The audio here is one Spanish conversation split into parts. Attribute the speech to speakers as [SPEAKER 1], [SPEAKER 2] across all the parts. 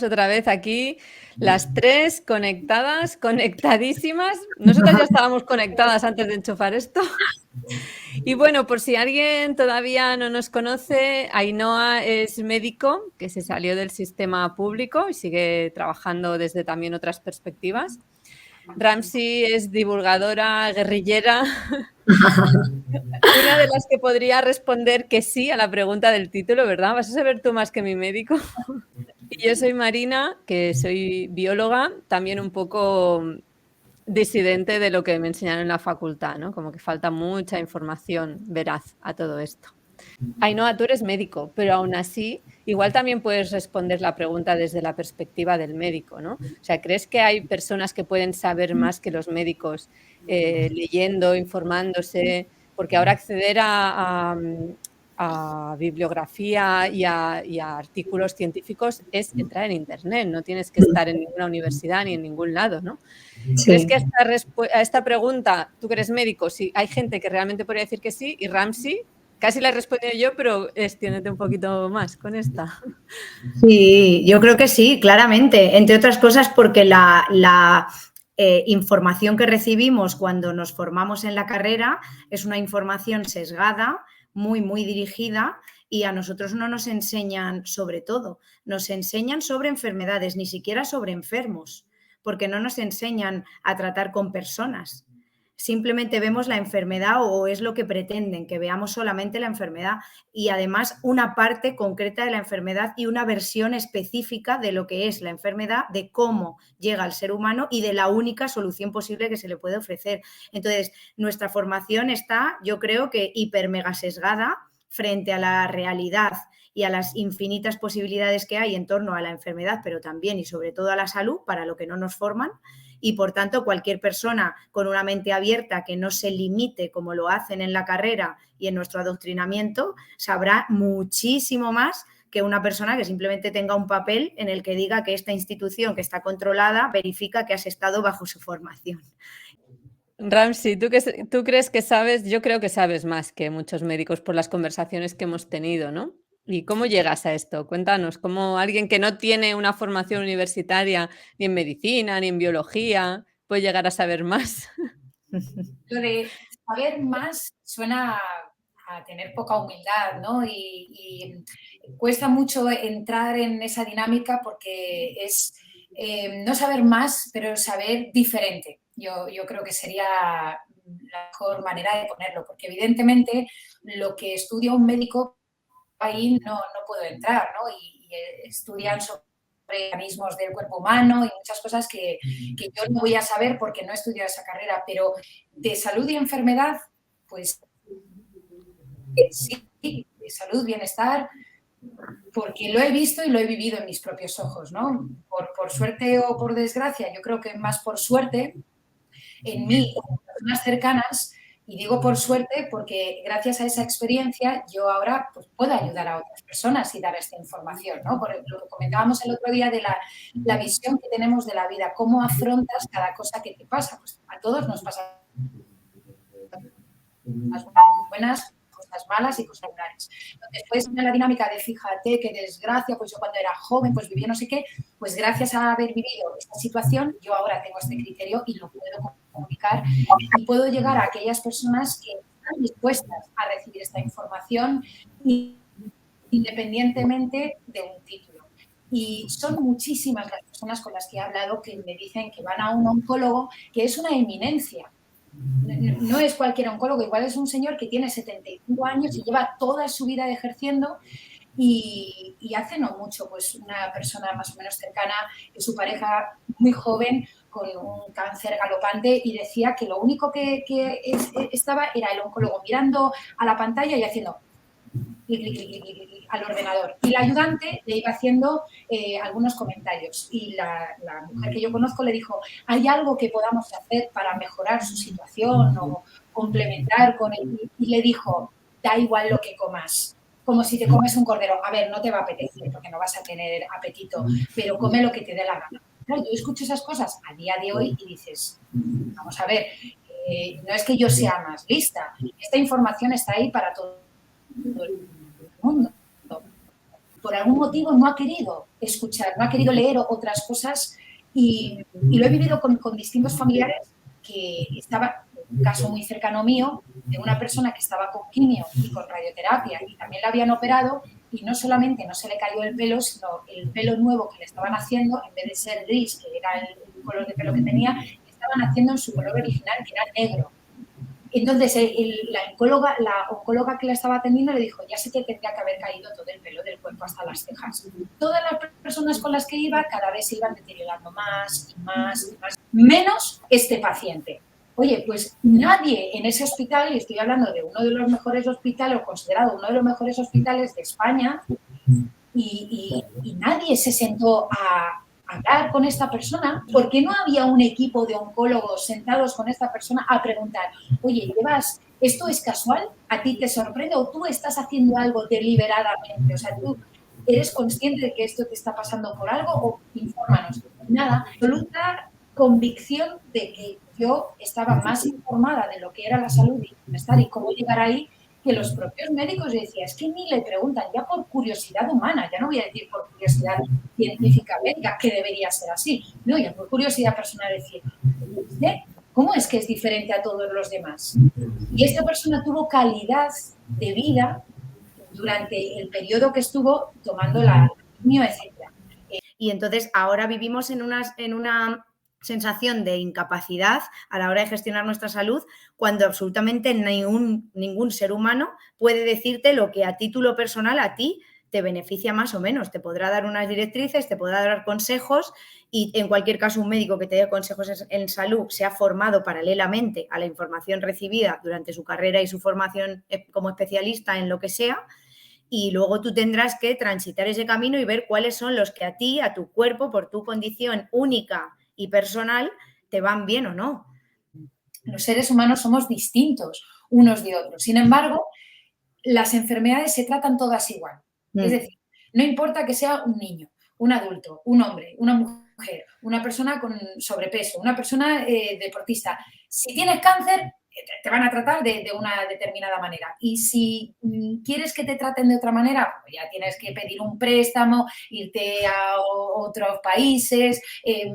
[SPEAKER 1] Otra vez aquí, las tres conectadas, conectadísimas. Nosotras ya estábamos conectadas antes de enchufar esto. Y bueno, por si alguien todavía no nos conoce, Ainhoa es médico que se salió del sistema público y sigue trabajando desde también otras perspectivas. Ramsey es divulgadora, guerrillera, una de las que podría responder que sí a la pregunta del título, ¿verdad? Vas a saber tú más que mi médico. Y yo soy Marina, que soy bióloga, también un poco disidente de lo que me enseñaron en la facultad, ¿no? Como que falta mucha información veraz a todo esto. Ainhoa, tú eres médico, pero aún así, igual también puedes responder la pregunta desde la perspectiva del médico, ¿no? O sea, ¿crees que hay personas que pueden saber más que los médicos leyendo, informándose? Porque ahora acceder a bibliografía y a artículos científicos es entrar en Internet, no tienes que estar en ninguna universidad ni en ningún lado, ¿no? ¿Crees
[SPEAKER 2] Sí.
[SPEAKER 1] que a esta pregunta, tú que eres médico, sí, hay gente que realmente podría decir que sí? Y Ramsey, casi la he respondido yo, pero extiéndete un poquito más con esta.
[SPEAKER 2] Sí, yo creo que sí, claramente. Entre otras cosas porque la información que recibimos cuando nos formamos en la carrera es una información sesgada, muy dirigida, y a nosotros no nos enseñan sobre todo. Nos enseñan sobre enfermedades, ni siquiera sobre enfermos, porque no nos enseñan a tratar con personas. Simplemente vemos la enfermedad o es lo que pretenden, que veamos solamente la enfermedad y además una parte concreta de la enfermedad y una versión específica de lo que es la enfermedad, de cómo llega al ser humano y de la única solución posible que se le puede ofrecer. Entonces, nuestra formación está, yo creo que hiper mega sesgada frente a la realidad y a las infinitas posibilidades que hay en torno a la enfermedad, pero también y sobre todo a la salud, para lo que no nos forman. Y por tanto, cualquier persona con una mente abierta que no se limite como lo hacen en la carrera y en nuestro adoctrinamiento, sabrá muchísimo más que una persona que simplemente tenga un papel en el que diga que esta institución que está controlada verifica que has estado bajo su formación.
[SPEAKER 1] Ramsey, ¿tú crees que sabes? Yo creo que sabes más que muchos médicos por las conversaciones que hemos tenido, ¿no? ¿Y cómo llegas a esto? Cuéntanos, ¿cómo alguien que no tiene una formación universitaria ni en medicina ni en biología puede llegar a saber más?
[SPEAKER 3] Lo de saber más suena a tener poca humildad, ¿no? Y cuesta mucho entrar en esa dinámica porque es no saber más, pero saber diferente. Yo creo que sería la mejor manera de ponerlo, porque evidentemente lo que estudia un médico ahí no puedo entrar, ¿no? Y estudian sobre mecanismos del cuerpo humano y muchas cosas que yo no voy a saber porque no he estudiado esa carrera, pero de salud y enfermedad, pues sí, de salud, bienestar, porque lo he visto y lo he vivido en mis propios ojos, ¿no? Por suerte o por desgracia, yo creo que más por suerte, en mí, en personas cercanas, y digo por suerte porque gracias a esa experiencia yo ahora pues, puedo ayudar a otras personas y dar esta información, ¿no? Por lo que comentábamos el otro día de la visión que tenemos de la vida, cómo afrontas cada cosa que te pasa. Pues a todos nos pasa cosas buenas, cosas malas y cosas regulares. Después de la dinámica de fíjate qué desgracia, pues yo cuando era joven pues vivía no sé qué, pues gracias a haber vivido esta situación yo ahora tengo este criterio y lo puedo comunicar y puedo llegar a aquellas personas que están dispuestas a recibir esta información independientemente de un título. Y son muchísimas las personas con las que he hablado que me dicen que van a un oncólogo que es una eminencia. No es cualquier oncólogo, igual es un señor que tiene 75 años y lleva toda su vida ejerciendo y hace no mucho, pues una persona más o menos cercana, su pareja muy joven con un cáncer galopante y decía que lo único que estaba era el oncólogo mirando a la pantalla y haciendo clic, clic, clic, clic, clic, clic, al ordenador. Y la ayudante le iba haciendo algunos comentarios. Y la mujer que yo conozco le dijo, ¿hay algo que podamos hacer para mejorar su situación o complementar con él? Y le dijo, da igual lo que comas. Como si te comes un cordero. A ver, no te va a apetecer porque no vas a tener apetito, pero come lo que te dé la gana. Claro, yo escucho esas cosas a día de hoy y dices, vamos a ver, no es que yo sea más lista. Esta información está ahí para todo el mundo. por algún motivo no ha querido escuchar, no ha querido leer otras cosas y lo he vivido con distintos familiares que estaba, un caso muy cercano mío, de una persona que estaba con quimio y con radioterapia y también la habían operado y no solamente no se le cayó el pelo, sino el pelo nuevo que le estaban haciendo, en vez de ser gris, que era el color de pelo que tenía, le estaban haciendo en su color original, que era negro. Entonces, la oncóloga que la estaba atendiendo le dijo, ya sé que tendría que haber caído todo el pelo del cuerpo hasta las cejas. Todas las personas con las que iba cada vez se iban deteriorando más y más y más, menos este paciente. Oye, pues nadie en ese hospital, y estoy hablando de uno de los mejores hospitales, o considerado uno de los mejores hospitales de España, y nadie se sentó a hablar con esta persona, porque no había un equipo de oncólogos sentados con esta persona a preguntar, oye, ¿esto es casual? ¿A ti te sorprende? ¿O tú estás haciendo algo deliberadamente? O sea, ¿tú eres consciente de que esto te está pasando por algo? O infórmanos. Nada, absoluta convicción de que yo estaba más informada de lo que era la salud y el bienestar y cómo llegar ahí, que los propios médicos decían, es que ni le preguntan, ya por curiosidad humana, ya no voy a decir por curiosidad científica médica, que debería ser así, no, ya por curiosidad personal decir, ¿cómo es que es diferente a todos los demás? Y esta persona tuvo calidad de vida durante el periodo que estuvo tomando la quimio, etc.
[SPEAKER 2] Y entonces ahora vivimos en una sensación de incapacidad a la hora de gestionar nuestra salud, cuando absolutamente ningún ser humano puede decirte lo que a título personal a ti te beneficia más o menos. Te podrá dar unas directrices, te podrá dar consejos y en cualquier caso un médico que te dé consejos en salud se ha formado paralelamente a la información recibida durante su carrera y su formación como especialista en lo que sea. Y luego tú tendrás que transitar ese camino y ver cuáles son los que a ti, a tu cuerpo, por tu condición única y personal, te van bien o no.
[SPEAKER 3] Los seres humanos somos distintos unos de otros. Sin embargo, las enfermedades se tratan todas igual. Es decir, no importa que sea un niño, un adulto, un hombre, una mujer, una persona con sobrepeso, una persona deportista. Si tienes cáncer, te van a tratar de una determinada manera. Y si quieres que te traten de otra manera, pues ya tienes que pedir un préstamo, irte a otros países,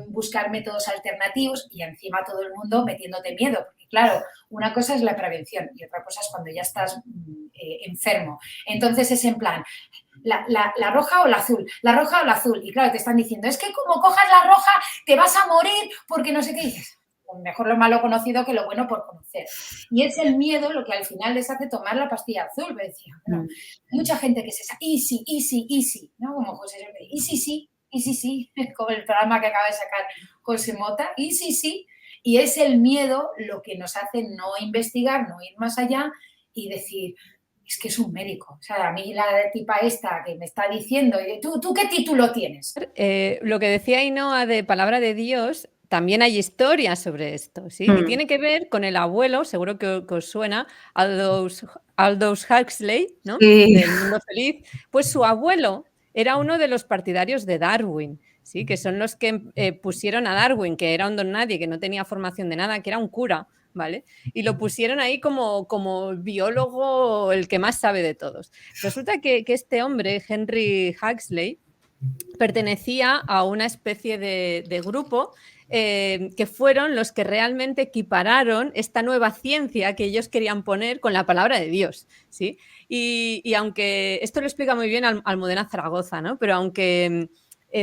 [SPEAKER 3] buscar métodos alternativos y encima todo el mundo metiéndote miedo. Porque claro, una cosa es la prevención y otra cosa es cuando ya estás enfermo. Entonces es en plan, la roja o la azul, la roja o la azul. Y claro, te están diciendo, es que como cojas la roja te vas a morir porque no sé qué dices. Mejor lo malo conocido que lo bueno por conocer. Y es el miedo lo que al final les hace tomar la pastilla azul. Me decía, bueno, mucha gente que es esa, easy, easy, easy, ¿no? Como José, easy, sí, como el programa que acaba de sacar José Mota, easy, sí. Y es el miedo lo que nos hace no investigar, no ir más allá y decir, es que es un médico. O sea, a mí la tipa esta que me está diciendo, ¿tú qué título tienes?
[SPEAKER 1] Lo que decía Ainhoa de Palabra de Dios, también hay historias sobre esto, ¿sí? Y tiene que ver con el abuelo, seguro que os suena, Aldous Huxley, ¿no?
[SPEAKER 2] Sí.
[SPEAKER 1] Del Mundo Feliz. Pues su abuelo era uno de los partidarios de Darwin, ¿sí? Que son los que pusieron a Darwin, que era un don nadie, que no tenía formación de nada, que era un cura, ¿vale? Y lo pusieron ahí como biólogo, el que más sabe de todos. Resulta que este hombre, Henry Huxley, pertenecía a una especie de grupo que fueron los que realmente equipararon esta nueva ciencia que ellos querían poner con la palabra de Dios, ¿sí? Y aunque esto lo explica muy bien Almudena Zaragoza, ¿no? Pero aunque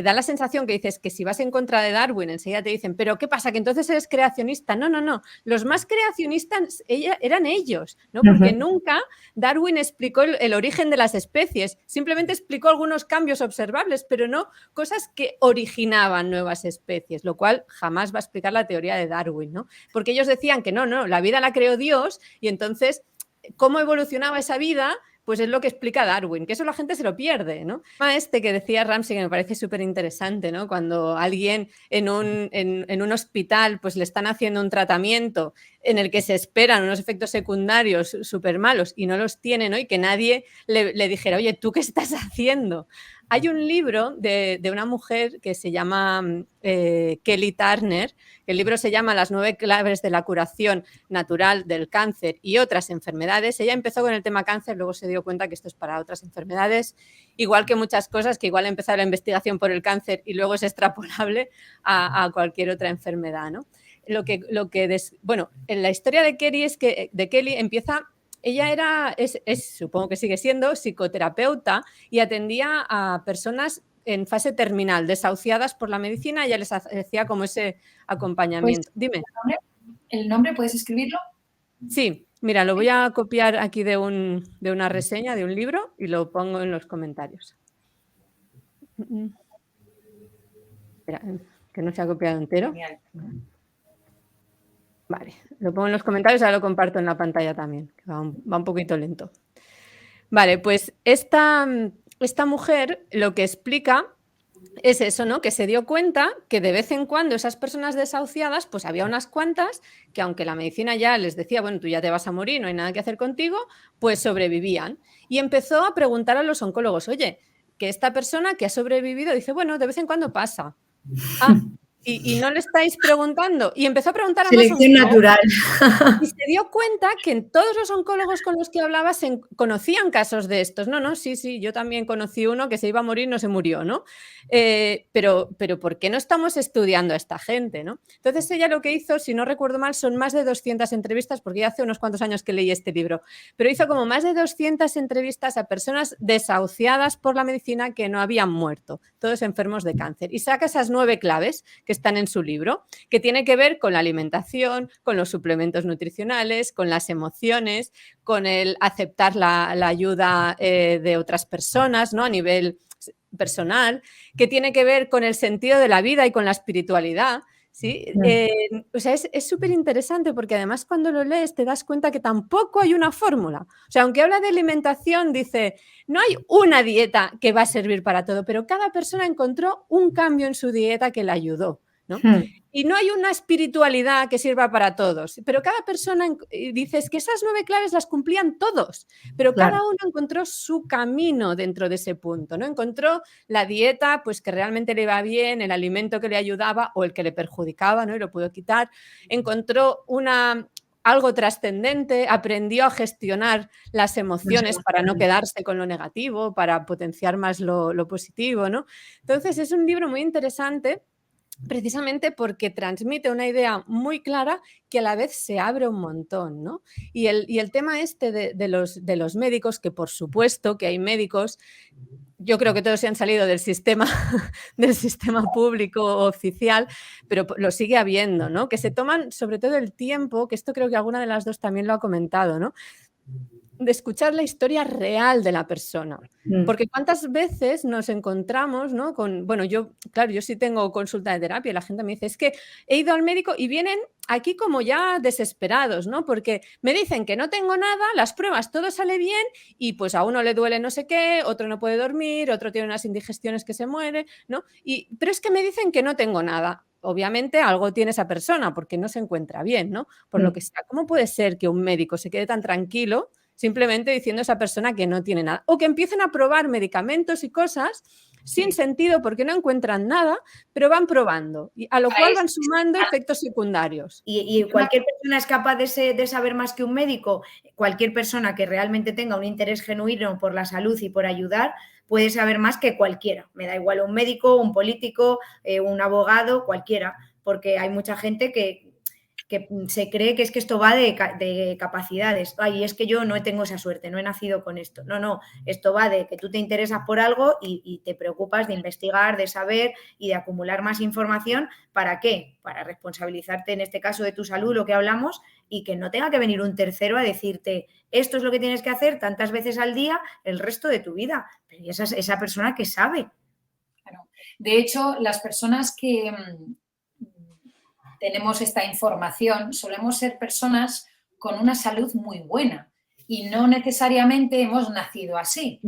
[SPEAKER 1] da la sensación que dices que si vas en contra de Darwin, enseguida te dicen, ¿pero qué pasa? ¿Que entonces eres creacionista? No. Los más creacionistas eran ellos, ¿no? Porque nunca Darwin explicó el origen de las especies, simplemente explicó algunos cambios observables, pero no cosas que originaban nuevas especies, lo cual jamás va a explicar la teoría de Darwin, ¿no? Porque ellos decían que no, la vida la creó Dios y entonces, ¿cómo evolucionaba esa vida? Pues es lo que explica Darwin, que eso la gente se lo pierde, ¿no? Este que decía Ramsey, que me parece súper interesante, ¿no? Cuando alguien en un hospital pues le están haciendo un tratamiento en el que se esperan unos efectos secundarios súper malos y no los tiene, ¿no? Y que nadie le dijera, oye, ¿tú qué estás haciendo? Hay un libro de una mujer que se llama Kelly Turner. El libro se llama Las 9 claves de la curación natural del cáncer y otras enfermedades. Ella empezó con el tema cáncer, luego se dio cuenta que esto es para otras enfermedades, igual que muchas cosas, que igual empezó la investigación por el cáncer y luego es extrapolable a cualquier otra enfermedad, ¿no? Bueno, en la historia de Kelly empieza... Ella supongo que sigue siendo psicoterapeuta y atendía a personas en fase terminal, desahuciadas por la medicina, y ella les hacía como ese acompañamiento.
[SPEAKER 3] Pues,
[SPEAKER 1] dime.
[SPEAKER 3] ¿El nombre puedes escribirlo?
[SPEAKER 1] Sí, mira, lo voy a copiar aquí de una reseña, de un libro, y lo pongo en los comentarios. Espera, que no se ha copiado entero.
[SPEAKER 3] Genial.
[SPEAKER 1] Vale, lo pongo en los comentarios, ahora lo comparto en la pantalla también, que va un poquito lento. Vale, pues esta mujer lo que explica es eso, ¿no? Que se dio cuenta que de vez en cuando esas personas desahuciadas, pues había unas cuantas que, aunque la medicina ya les decía, bueno, tú ya te vas a morir, no hay nada que hacer contigo, pues sobrevivían. Y empezó a preguntar a los oncólogos, oye, que esta persona que ha sobrevivido, dice, bueno, de vez en cuando pasa. Ah, y no le estáis preguntando. Y empezó a preguntar a
[SPEAKER 2] Selección
[SPEAKER 1] más oncólogos.
[SPEAKER 2] natural.
[SPEAKER 1] Y se dio cuenta que en todos los oncólogos con los que hablaba se conocían casos de estos. No, sí, yo también conocí uno que se iba a morir, no se murió, ¿no? Pero ¿por qué no estamos estudiando a esta gente, ¿no? Entonces ella lo que hizo, si no recuerdo mal, son más de 200 entrevistas, porque ya hace unos cuantos años que leí este libro, pero hizo como más de 200 entrevistas a personas desahuciadas por la medicina que no habían muerto, todos enfermos de cáncer. Y saca esas 9 claves que están en su libro, que tiene que ver con la alimentación, con los suplementos nutricionales, con las emociones, con el aceptar la ayuda de otras personas, ¿no? A nivel personal, que tiene que ver con el sentido de la vida y con la espiritualidad. ¿Sí? O sea, es súper interesante porque además cuando lo lees te das cuenta que tampoco hay una fórmula. O sea, aunque habla de alimentación, dice, no hay una dieta que va a servir para todo, pero cada persona encontró un cambio en su dieta que le ayudó, ¿no? Y no hay una espiritualidad que sirva para todos, pero cada persona, dices que esas 9 claves las cumplían todos, pero claro, cada uno encontró su camino dentro de ese punto, ¿no? Encontró la dieta pues que realmente le iba bien, el alimento que le ayudaba o el que le perjudicaba, ¿no? Y lo pudo quitar. Encontró algo trascendente, aprendió a gestionar las emociones para no quedarse con lo negativo, para potenciar más lo positivo, ¿no? Entonces es un libro muy interesante, precisamente porque transmite una idea muy clara que a la vez se abre un montón, ¿no? Y el tema este de los médicos, que por supuesto que hay médicos, yo creo que todos se han salido del sistema público oficial, pero lo sigue habiendo, ¿no? Que se toman sobre todo el tiempo, que esto creo que alguna de las dos también lo ha comentado, ¿no? De escuchar la historia real de la persona. Porque cuántas veces nos encontramos, ¿no? Bueno, yo sí tengo consulta de terapia y la gente me dice, es que he ido al médico y vienen aquí como ya desesperados, ¿no? Porque me dicen que no tengo nada, las pruebas, todo sale bien y pues a uno le duele no sé qué, otro no puede dormir, otro tiene unas indigestiones que se muere, ¿no? Pero es que me dicen que no tengo nada. Obviamente algo tiene esa persona porque no se encuentra bien, ¿no? Por lo que sea. ¿Cómo puede ser que un médico se quede tan tranquilo simplemente diciendo a esa persona que no tiene nada? O que empiecen a probar medicamentos y cosas sin sentido porque no encuentran nada, pero van probando, y a lo cual van sumando efectos secundarios.
[SPEAKER 2] Y cualquier persona es capaz de saber más que un médico. Cualquier persona que realmente tenga un interés genuino por la salud y por ayudar puede saber más que cualquiera. Me da igual un médico, un político, un abogado, cualquiera, porque hay mucha gente que se cree que es que esto va de capacidades. Ay, es que yo no tengo esa suerte, no he nacido con esto. No, esto va de que tú te interesas por algo y te preocupas de investigar, de saber y de acumular más información. ¿Para qué? Para responsabilizarte, en este caso, de tu salud, lo que hablamos, y que no tenga que venir un tercero a decirte esto es lo que tienes que hacer tantas veces al día el resto de tu vida. Pero esa persona que sabe.
[SPEAKER 3] Claro. De hecho, las personas que tenemos esta información, solemos ser personas con una salud muy buena y no necesariamente hemos nacido así.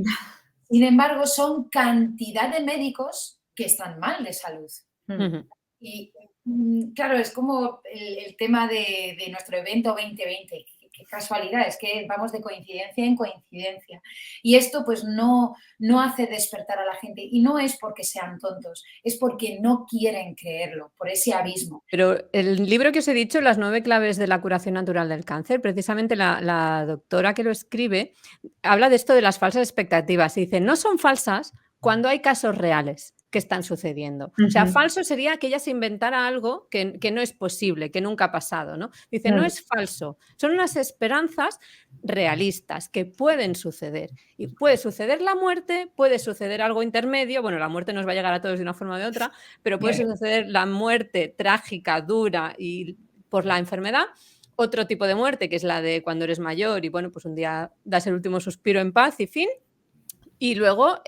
[SPEAKER 3] Sin embargo, son cantidad de médicos que están mal de salud. Y claro, es como el tema de nuestro evento 2020. qué casualidad, es que vamos de coincidencia en coincidencia. Y esto pues no hace despertar a la gente, y no es porque sean tontos, es porque no quieren creerlo, por ese abismo.
[SPEAKER 1] Pero el libro que os he dicho, Las 9 claves de la curación natural del cáncer, precisamente la doctora que lo escribe habla de esto de las falsas expectativas y dice, no son falsas cuando hay casos reales que están sucediendo. O sea, falso sería que ella se inventara algo que no es posible, que nunca ha pasado, ¿no? Dice, no es falso, son unas esperanzas realistas que pueden suceder. Y puede suceder la muerte, puede suceder algo intermedio, bueno, la muerte nos va a llegar a todos de una forma o de otra, pero puede suceder la muerte trágica, dura y por la enfermedad, otro tipo de muerte, que es la de cuando eres mayor y bueno, pues un día das el último suspiro en paz y fin. Y luego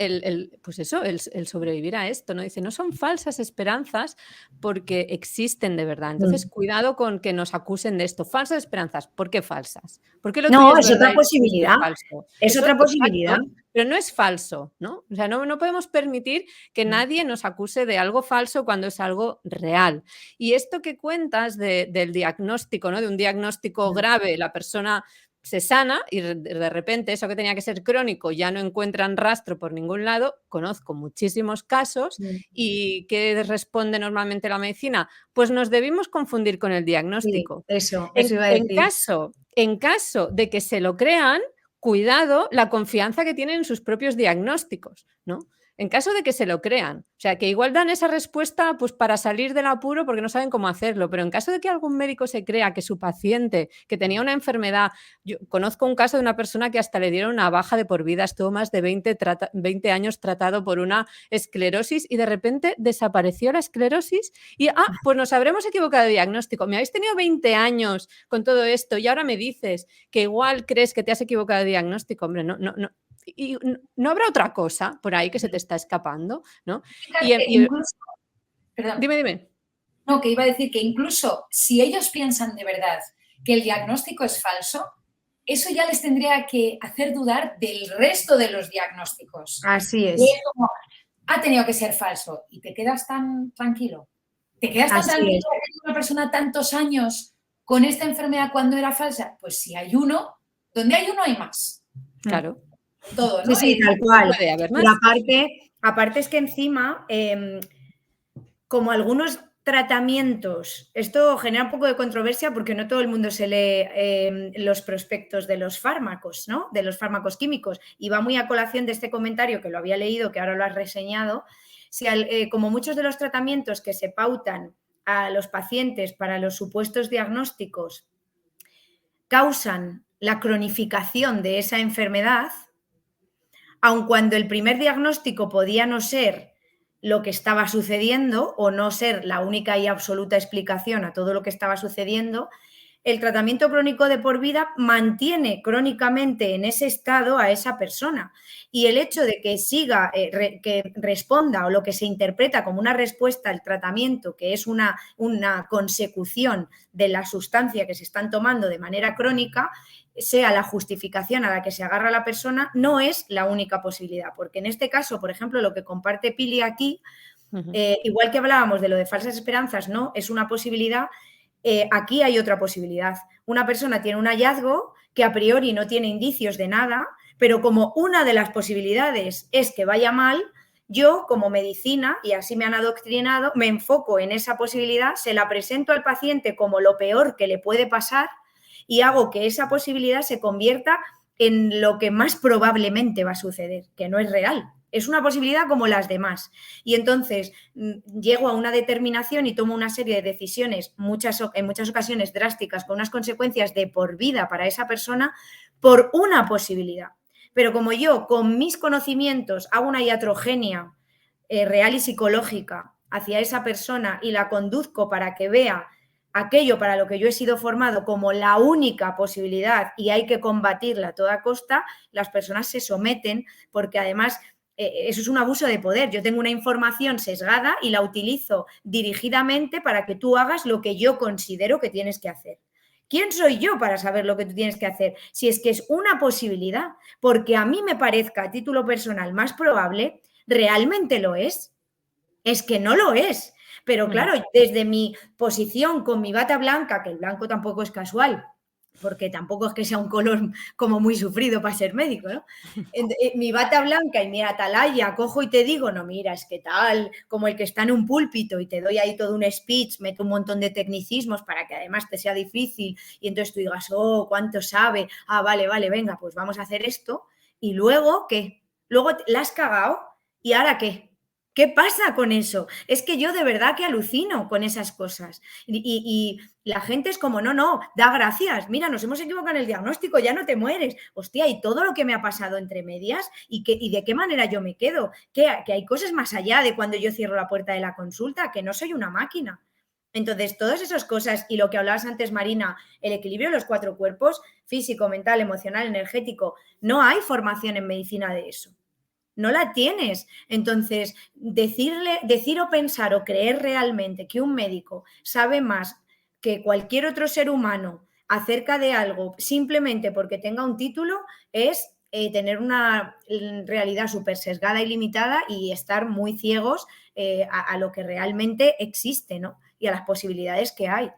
[SPEAKER 1] pues eso, el sobrevivir a esto, ¿no? Dice, no son falsas esperanzas porque existen de verdad. Entonces, cuidado con que nos acusen de esto. Falsas esperanzas, ¿por qué falsas? ¿Por qué lo tuyo
[SPEAKER 2] es otra
[SPEAKER 1] verdad y
[SPEAKER 2] posibilidad.
[SPEAKER 1] falso?
[SPEAKER 2] Es otra posibilidad.
[SPEAKER 1] Exacto, pero no es falso, ¿no? O sea, no podemos permitir que nadie nos acuse de algo falso cuando es algo real. Y esto que cuentas del diagnóstico, ¿no? De un diagnóstico grave, la persona se sana y de repente eso que tenía que ser crónico ya no encuentran rastro por ningún lado. Conozco muchísimos casos y ¿qué responde normalmente la medicina? Pues nos debimos confundir con el diagnóstico.
[SPEAKER 2] Sí, eso iba a decir.
[SPEAKER 1] En caso de que se lo crean, cuidado la confianza que tienen en sus propios diagnósticos, ¿no? En caso de que se lo crean, o sea, que igual dan esa respuesta pues para salir del apuro porque no saben cómo hacerlo, pero en caso de que algún médico se crea que su paciente que tenía una enfermedad, yo conozco un caso de una persona que hasta le dieron una baja de por vida, estuvo más de 20 años tratado por una esclerosis y de repente desapareció la esclerosis y, pues nos habremos equivocado de diagnóstico, me habéis tenido 20 años con todo esto y ahora me dices que igual crees que te has equivocado de diagnóstico, hombre, no. Y no habrá otra cosa por ahí que se te está escapando, ¿no?
[SPEAKER 3] Incluso, perdón.
[SPEAKER 1] Dime.
[SPEAKER 3] No, que iba a decir que incluso si ellos piensan de verdad que el diagnóstico es falso, eso ya les tendría que hacer dudar del resto de los diagnósticos.
[SPEAKER 2] Así es.
[SPEAKER 3] Y es como, ha tenido que ser falso y te quedas tan tranquilo. Te quedas tan tranquilo que una persona tantos años con esta enfermedad cuando era falsa. Pues si hay uno, donde hay uno hay más.
[SPEAKER 1] Claro.
[SPEAKER 3] Todo, ¿no?
[SPEAKER 2] Sí, tal cual.
[SPEAKER 1] Puede haber más.
[SPEAKER 2] Pero aparte es que encima, como algunos tratamientos, esto genera un poco de controversia porque no todo el mundo se lee los prospectos de los fármacos, ¿no? De los fármacos químicos. Y va muy a colación de este comentario que lo había leído, que ahora lo has reseñado. Si como muchos de los tratamientos que se pautan a los pacientes para los supuestos diagnósticos causan la cronificación de esa enfermedad, aun cuando el primer diagnóstico podía no ser lo que estaba sucediendo o no ser la única y absoluta explicación a todo lo que estaba sucediendo, el tratamiento crónico de por vida mantiene crónicamente en ese estado a esa persona. Y el hecho de que siga, que responda o lo que se interpreta como una respuesta al tratamiento, que es una consecución de la sustancia que se están tomando de manera crónica, sea la justificación a la que se agarra la persona, no es la única posibilidad. Porque en este caso, por ejemplo, lo que comparte Pili aquí, igual que hablábamos de lo de falsas esperanzas, no es una posibilidad. Aquí hay otra posibilidad. Una persona tiene un hallazgo que a priori no tiene indicios de nada, pero como una de las posibilidades es que vaya mal, yo como medicina, y así me han adoctrinado, me enfoco en esa posibilidad, se la presento al paciente como lo peor que le puede pasar y hago que esa posibilidad se convierta en lo que más probablemente va a suceder, que no es real. Es una posibilidad como las demás. Y entonces llego a una determinación y tomo una serie de decisiones, en muchas ocasiones drásticas, con unas consecuencias de por vida para esa persona, por una posibilidad. Pero como yo, con mis conocimientos, hago una iatrogenia real y psicológica hacia esa persona y la conduzco para que vea aquello para lo que yo he sido formado como la única posibilidad y hay que combatirla a toda costa, las personas se someten porque además eso es un abuso de poder. Yo tengo una información sesgada y la utilizo dirigidamente para que tú hagas lo que yo considero que tienes que hacer. ¿Quién soy yo para saber lo que tú tienes que hacer? Si es que es una posibilidad, porque a mí me parezca a título personal más probable, realmente lo es. Es que no lo es. Pero claro, desde mi posición con mi bata blanca, que el blanco tampoco es casual, porque tampoco es que sea un color como muy sufrido para ser médico, ¿no? Mi bata blanca y mi atalaya, cojo y te digo, no, mira, es que tal, como el que está en un púlpito y te doy ahí todo un speech, meto un montón de tecnicismos para que además te sea difícil y entonces tú digas, oh, ¿cuánto sabe? Ah, vale, venga, pues vamos a hacer esto. Y luego, ¿qué? Luego la has cagado y ¿ahora qué? ¿Qué pasa con eso? Es que yo de verdad que alucino con esas cosas. Y la gente es como, no, da gracias. Mira, nos hemos equivocado en el diagnóstico, ya no te mueres. Hostia, y todo lo que me ha pasado entre medias y de qué manera yo me quedo. Que hay cosas más allá de cuando yo cierro la puerta de la consulta, que no soy una máquina. Entonces, todas esas cosas y lo que hablabas antes, Marina, el equilibrio de los 4 cuerpos, físico, mental, emocional, energético, no hay formación en medicina de eso. No la tienes. Entonces, decir o pensar o creer realmente que un médico sabe más que cualquier otro ser humano acerca de algo simplemente porque tenga un título es tener una realidad súper sesgada y limitada y estar muy ciegos a lo que realmente existe, ¿no? Y a las posibilidades que hay.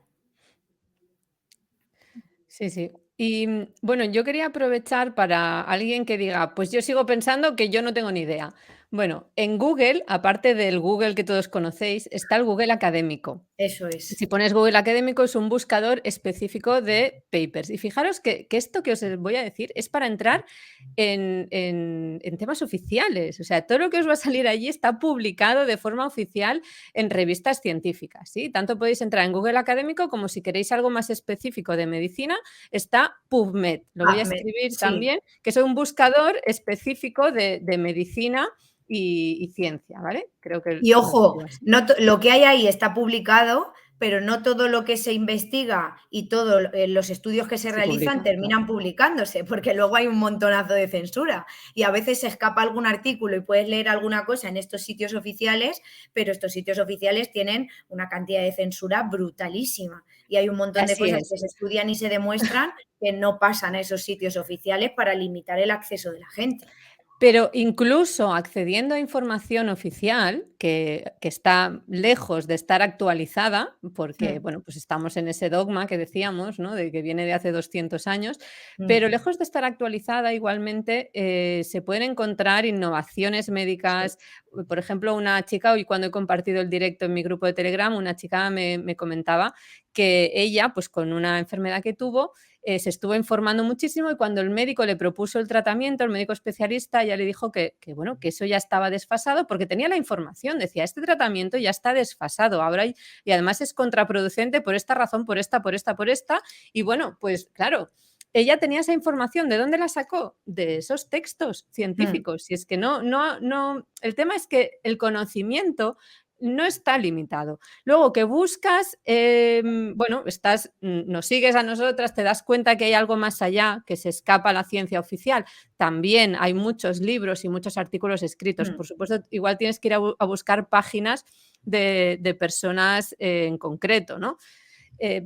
[SPEAKER 1] Sí, sí. Y bueno, yo quería aprovechar para alguien que diga, pues yo sigo pensando que yo no tengo ni idea. Bueno, en Google, aparte del Google que todos conocéis, está el Google académico.
[SPEAKER 2] Eso es.
[SPEAKER 1] Si pones Google académico es un buscador específico de papers. Y fijaros que esto que os voy a decir es para entrar en temas oficiales. O sea, todo lo que os va a salir allí está publicado de forma oficial en revistas científicas, ¿sí? Tanto podéis entrar en Google académico como si queréis algo más específico de medicina, está PubMed. Lo voy a escribir
[SPEAKER 2] Sí.
[SPEAKER 1] también, que es un buscador específico de medicina y ciencia, ¿vale? Creo que
[SPEAKER 2] y ojo,
[SPEAKER 1] no
[SPEAKER 2] lo que hay ahí está publicado, pero no todo lo que se investiga y todos los estudios que se realizan
[SPEAKER 1] publica,
[SPEAKER 2] terminan publicándose, porque luego hay un montonazo de censura y a veces se escapa algún artículo y puedes leer alguna cosa en estos sitios oficiales, pero estos sitios oficiales tienen una cantidad de censura brutalísima y hay un montón de cosas que se estudian y se demuestran que no pasan a esos sitios oficiales para limitar el acceso de la gente.
[SPEAKER 1] Pero incluso accediendo a información oficial que está lejos de estar actualizada, porque bueno, pues estamos en ese dogma que decíamos, ¿no? De que viene de hace 200 años, pero lejos de estar actualizada igualmente se pueden encontrar innovaciones médicas. Sí. Por ejemplo, una chica, hoy cuando he compartido el directo en mi grupo de Telegram, una chica me comentaba que ella, pues con una enfermedad que tuvo, se estuvo informando muchísimo y cuando el médico le propuso el tratamiento, el médico especialista ya le dijo que bueno, que eso ya estaba desfasado porque tenía la información, decía, este tratamiento ya está desfasado ahora y además es contraproducente por esta razón, por esta, y bueno, pues claro, ella tenía esa información, ¿de dónde la sacó? De esos textos científicos. Y es que no, el tema es que el conocimiento no está limitado. Luego que buscas, bueno, nos sigues a nosotras, te das cuenta que hay algo más allá que se escapa a la ciencia oficial. También hay muchos libros y muchos artículos escritos. Por supuesto, igual tienes que ir a buscar páginas de personas en concreto, ¿no?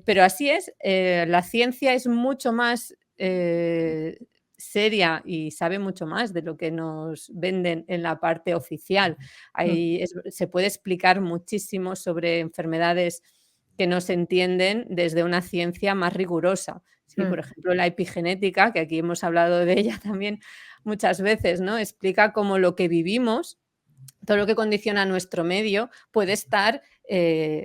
[SPEAKER 1] Pero así es, la ciencia es mucho más seria y sabe mucho más de lo que nos venden en la parte oficial. Se puede explicar muchísimo sobre enfermedades que no se entienden desde una ciencia más rigurosa. ¿Sí? Por ejemplo, la epigenética, que aquí hemos hablado de ella también muchas veces, ¿no? Explica cómo lo que vivimos, todo lo que condiciona nuestro medio, puede estar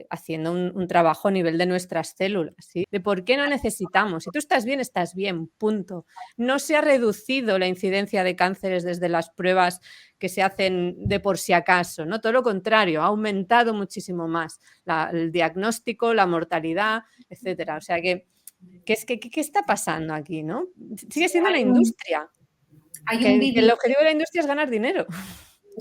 [SPEAKER 1] haciendo un trabajo a nivel de nuestras células, ¿sí? De por qué no necesitamos. Si tú estás bien, punto. No se ha reducido la incidencia de cánceres desde las pruebas que se hacen de por si acaso, ¿no? Todo lo contrario, ha aumentado muchísimo más el diagnóstico, la mortalidad, etcétera. O sea ¿qué está pasando aquí, no? Sigue siendo una industria. El objetivo de la industria es ganar dinero.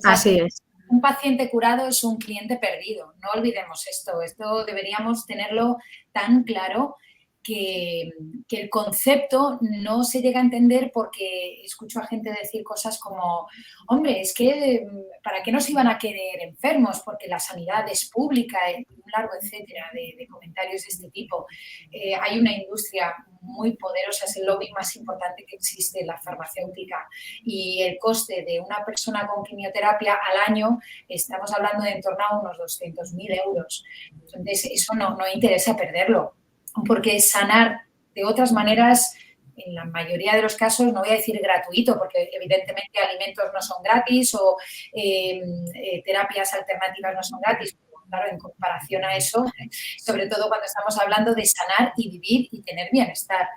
[SPEAKER 2] Así es.
[SPEAKER 3] Un paciente curado es un cliente perdido. No olvidemos esto. Esto deberíamos tenerlo tan claro que el concepto no se llega a entender porque escucho a gente decir cosas como, hombre, es que ¿para qué nos iban a querer enfermos? Porque la sanidad es pública, un largo etcétera de comentarios de este tipo. Hay una industria muy poderosa, es el lobby más importante que existe, la farmacéutica, y el coste de una persona con quimioterapia al año, estamos hablando de en torno a unos 200.000 euros. Entonces, eso no interesa perderlo, porque sanar de otras maneras, en la mayoría de los casos, no voy a decir gratuito, porque evidentemente alimentos no son gratis o terapias alternativas no son gratis. Claro, en comparación a eso, sobre todo cuando estamos hablando de sanar y vivir y tener bienestar.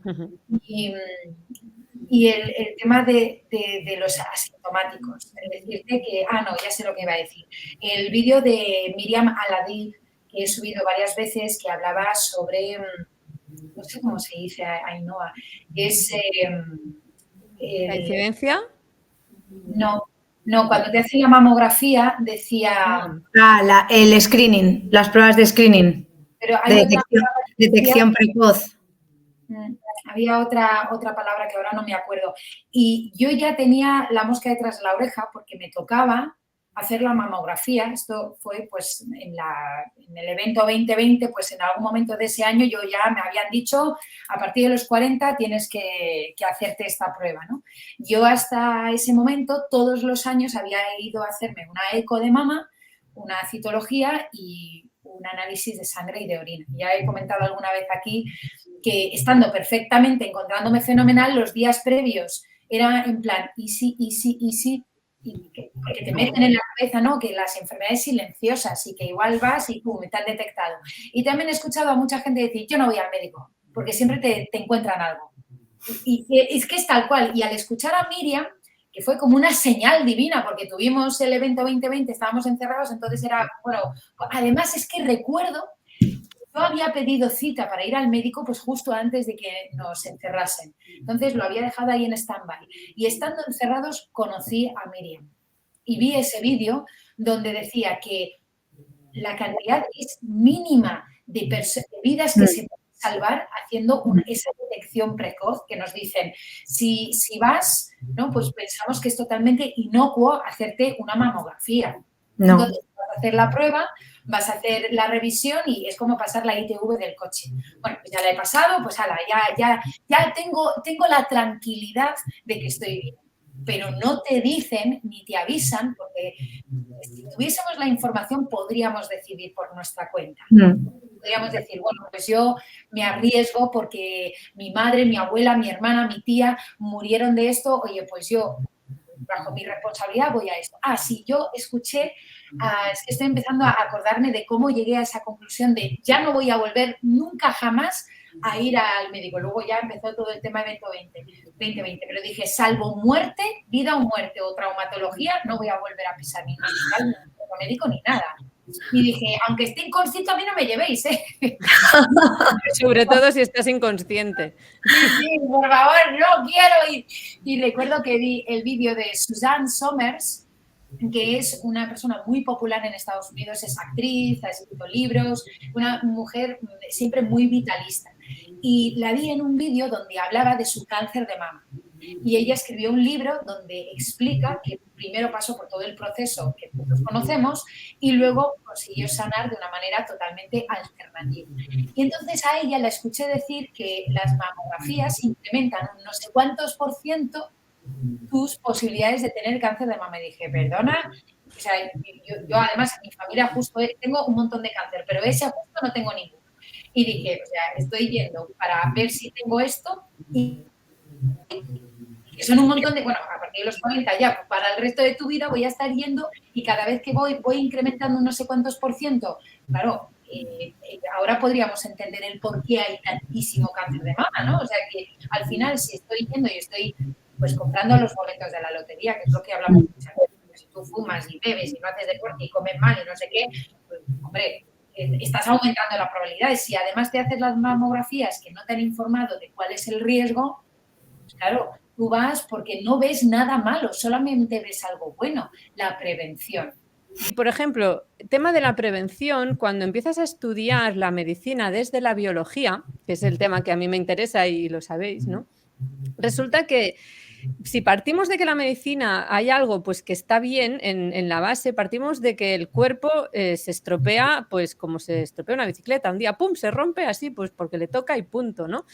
[SPEAKER 3] Uh-huh. Y el tema de los asintomáticos, es decirte que, no, ya sé lo que iba a decir. El vídeo de Miriam Al-Adil, que he subido varias veces, que hablaba sobre, no sé cómo se dice, Ainhoa, es...
[SPEAKER 1] ¿La incidencia?
[SPEAKER 3] No, cuando te hacen la mamografía decía...
[SPEAKER 2] el screening, las pruebas de screening,
[SPEAKER 3] pero hay
[SPEAKER 2] detección precoz.
[SPEAKER 3] Había otra palabra que ahora no me acuerdo. Y yo ya tenía la mosca detrás de la oreja porque me tocaba hacer la mamografía. Esto fue pues en el evento 2020, pues en algún momento de ese año yo ya me habían dicho, a partir de los 40 tienes que hacerte esta prueba, ¿no? Yo hasta ese momento, todos los años había ido a hacerme una eco de mama, una citología y un análisis de sangre y de orina. Ya he comentado alguna vez aquí que estando perfectamente, encontrándome fenomenal, los días previos era en plan easy, porque te meten en la cabeza, ¿no?, que las enfermedades silenciosas y que igual vas y pum, te han detectado. Y también he escuchado a mucha gente decir, yo no voy al médico, porque siempre te encuentran algo. Y es que es tal cual. Y al escuchar a Miriam, que fue como una señal divina, porque tuvimos el evento 2020, estábamos encerrados, entonces era, bueno, además es que recuerdo, yo había pedido cita para ir al médico pues justo antes de que nos encerrasen. Entonces lo había dejado ahí en stand-by. Y estando encerrados conocí a Miriam. Y vi ese vídeo donde decía que la cantidad es mínima de vidas que se pueden salvar haciendo esa detección precoz que nos dicen, si vas, ¿no?, pues pensamos que es totalmente inocuo hacerte una mamografía. No. Entonces vas a hacer la prueba, vas a hacer la revisión y es como pasar la ITV del coche. Bueno, pues ya la he pasado, pues ya tengo la tranquilidad de que estoy bien. Pero no te dicen ni te avisan, porque si tuviésemos la información podríamos decidir por nuestra cuenta. Podríamos decir, bueno, pues yo me arriesgo porque mi madre, mi abuela, mi hermana, mi tía murieron de esto, oye, pues yo bajo mi responsabilidad voy a esto. Sí, yo escuché, es que estoy empezando a acordarme de cómo llegué a esa conclusión de ya no voy a volver nunca jamás a ir al médico. Luego ya empezó todo el tema evento 2020, pero dije, salvo muerte, vida o muerte o traumatología, no voy a volver a pisar ni hospital, ni médico, ni nada. Y dije, aunque esté inconsciente, a mí no me llevéis, ¿eh?
[SPEAKER 1] Sobre todo si estás inconsciente.
[SPEAKER 3] Sí, por favor, no quiero ir. Y recuerdo que vi el vídeo de Suzanne Somers, que es una persona muy popular en Estados Unidos, es actriz, ha escrito libros, una mujer siempre muy vitalista. Y la vi en un vídeo donde hablaba de su cáncer de mama. Y ella escribió un libro donde explica que primero pasó por todo el proceso que todos conocemos y luego consiguió sanar de una manera totalmente alternativa. Y entonces a ella la escuché decir que las mamografías incrementan un no sé cuántos % tus posibilidades de tener cáncer de mama. Y dije, perdona, o sea, yo además en mi familia justo tengo un montón de cáncer, pero ese justo no tengo ninguno. Y dije, o sea, estoy yendo para ver si tengo esto y que son un montón de, bueno, a partir de los 40 ya, para el resto de tu vida voy a estar yendo y cada vez que voy incrementando un no sé cuántos %. Claro, ahora podríamos entender el por qué hay tantísimo cáncer de mama, ¿no? O sea, que al final si estoy yendo y estoy pues comprando los boletos de la lotería, que es lo que hablamos muchas veces, si tú fumas y bebes y no haces deporte y comes mal y no sé qué, pues, hombre, estás aumentando la probabilidad. Si además te haces las mamografías que no te han informado de cuál es el riesgo, pues claro, tú vas porque no ves nada malo, solamente ves algo bueno, la prevención.
[SPEAKER 1] Por ejemplo, tema de la prevención, cuando empiezas a estudiar la medicina desde la biología, que es el tema que a mí me interesa y lo sabéis, ¿no? Resulta que si partimos de que la medicina hay algo pues que está bien en la base, partimos de que el cuerpo se estropea pues como se estropea una bicicleta, un día pum, se rompe así pues porque le toca y punto, ¿no?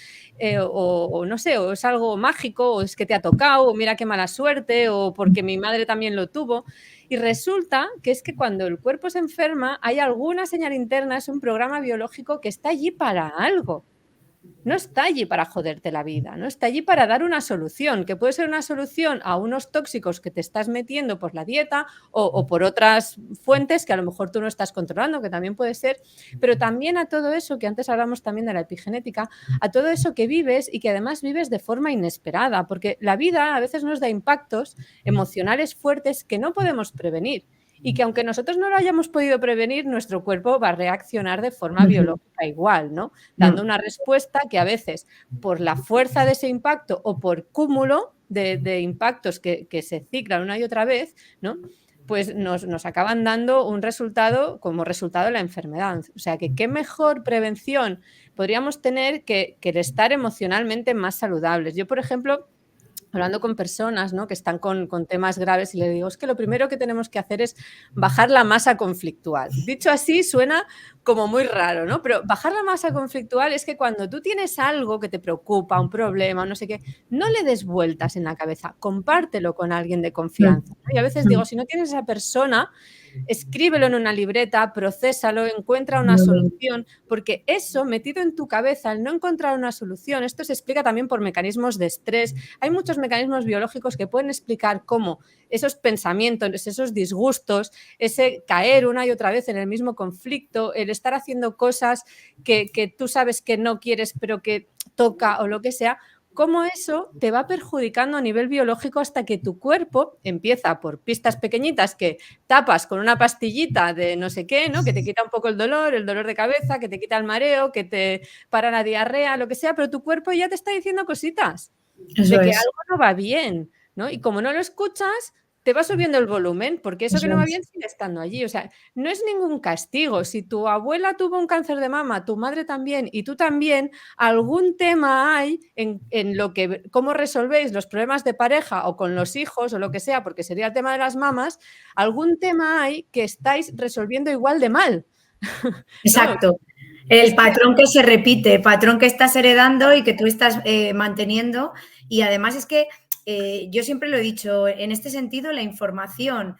[SPEAKER 1] O no sé, o es algo mágico, o es que te ha tocado, o mira qué mala suerte, o porque mi madre también lo tuvo. Y resulta que es que cuando el cuerpo se enferma hay alguna señal interna, es un programa biológico que está allí para algo. no está allí para joderte la vida, ¿no? Está allí para dar una solución, que puede ser una solución a unos tóxicos que te estás metiendo por la dieta o por otras fuentes que a lo mejor tú no estás controlando, que también puede ser, pero también a todo eso, que antes hablamos también de la epigenética, a todo eso que vives y que además vives de forma inesperada, porque la vida a veces nos da impactos emocionales fuertes que no podemos prevenir. Y que aunque nosotros no lo hayamos podido prevenir, nuestro cuerpo va a reaccionar de forma biológica igual, ¿no? Dando una respuesta que a veces, por la fuerza de ese impacto o por cúmulo de impactos que se ciclan una y otra vez, ¿no? Pues nos acaban dando un resultado como resultado de la enfermedad. O sea, que qué mejor prevención podríamos tener que el estar emocionalmente más saludables. Yo, por ejemplo, hablando con personas, ¿no?, que están con temas graves y le digo, es que lo primero que tenemos que hacer es bajar la masa conflictual. Dicho así suena como muy raro, ¿no? Pero bajar la masa conflictual es que cuando tú tienes algo que te preocupa, un problema, no sé qué, no le des vueltas en la cabeza, compártelo con alguien de confianza, ¿no? Y a veces digo, si no tienes esa persona, escríbelo en una libreta, procésalo, encuentra una solución, porque eso metido en tu cabeza, al no encontrar una solución, esto se explica también por mecanismos de estrés. Hay muchos mecanismos biológicos que pueden explicar cómo esos pensamientos, esos disgustos, ese caer una y otra vez en el mismo conflicto, el estar haciendo cosas que tú sabes que no quieres pero que toca o lo que sea, cómo eso te va perjudicando a nivel biológico hasta que tu cuerpo empieza por pistas pequeñitas que tapas con una pastillita de no sé qué, ¿no?, que te quita un poco el dolor de cabeza, que te quita el mareo, que te para la diarrea, lo que sea, pero tu cuerpo ya te está diciendo cositas de que algo no va bien, ¿no? Y como no lo escuchas, te va subiendo el volumen, porque eso que no va bien sigue estando allí. O sea, no es ningún castigo. Si tu abuela tuvo un cáncer de mama, tu madre también y tú también, algún tema hay en lo que, cómo resolvéis los problemas de pareja o con los hijos o lo que sea, porque sería el tema de las mamas, algún tema hay que estáis resolviendo igual de mal.
[SPEAKER 2] Exacto. ¿No? El patrón que se repite, patrón que estás heredando y que tú estás manteniendo. Y además es que yo siempre lo he dicho, en este sentido, la información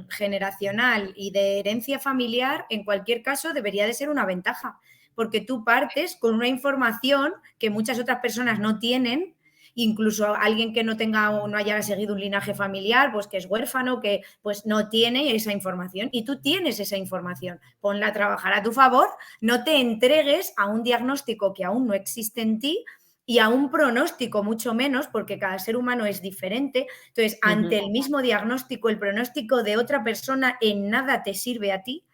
[SPEAKER 2] generacional y de herencia familiar, en cualquier caso, debería de ser una ventaja, porque tú partes con una información que muchas otras personas no tienen. Incluso alguien que no tenga o no haya seguido un linaje familiar, pues que es huérfano, que pues no tiene esa información y tú tienes esa información. Ponla a trabajar a tu favor, no te entregues a un diagnóstico que aún no existe en ti y a un pronóstico mucho menos, porque cada ser humano es diferente. Entonces, ante el mismo diagnóstico, el pronóstico de otra persona en nada te sirve a ti.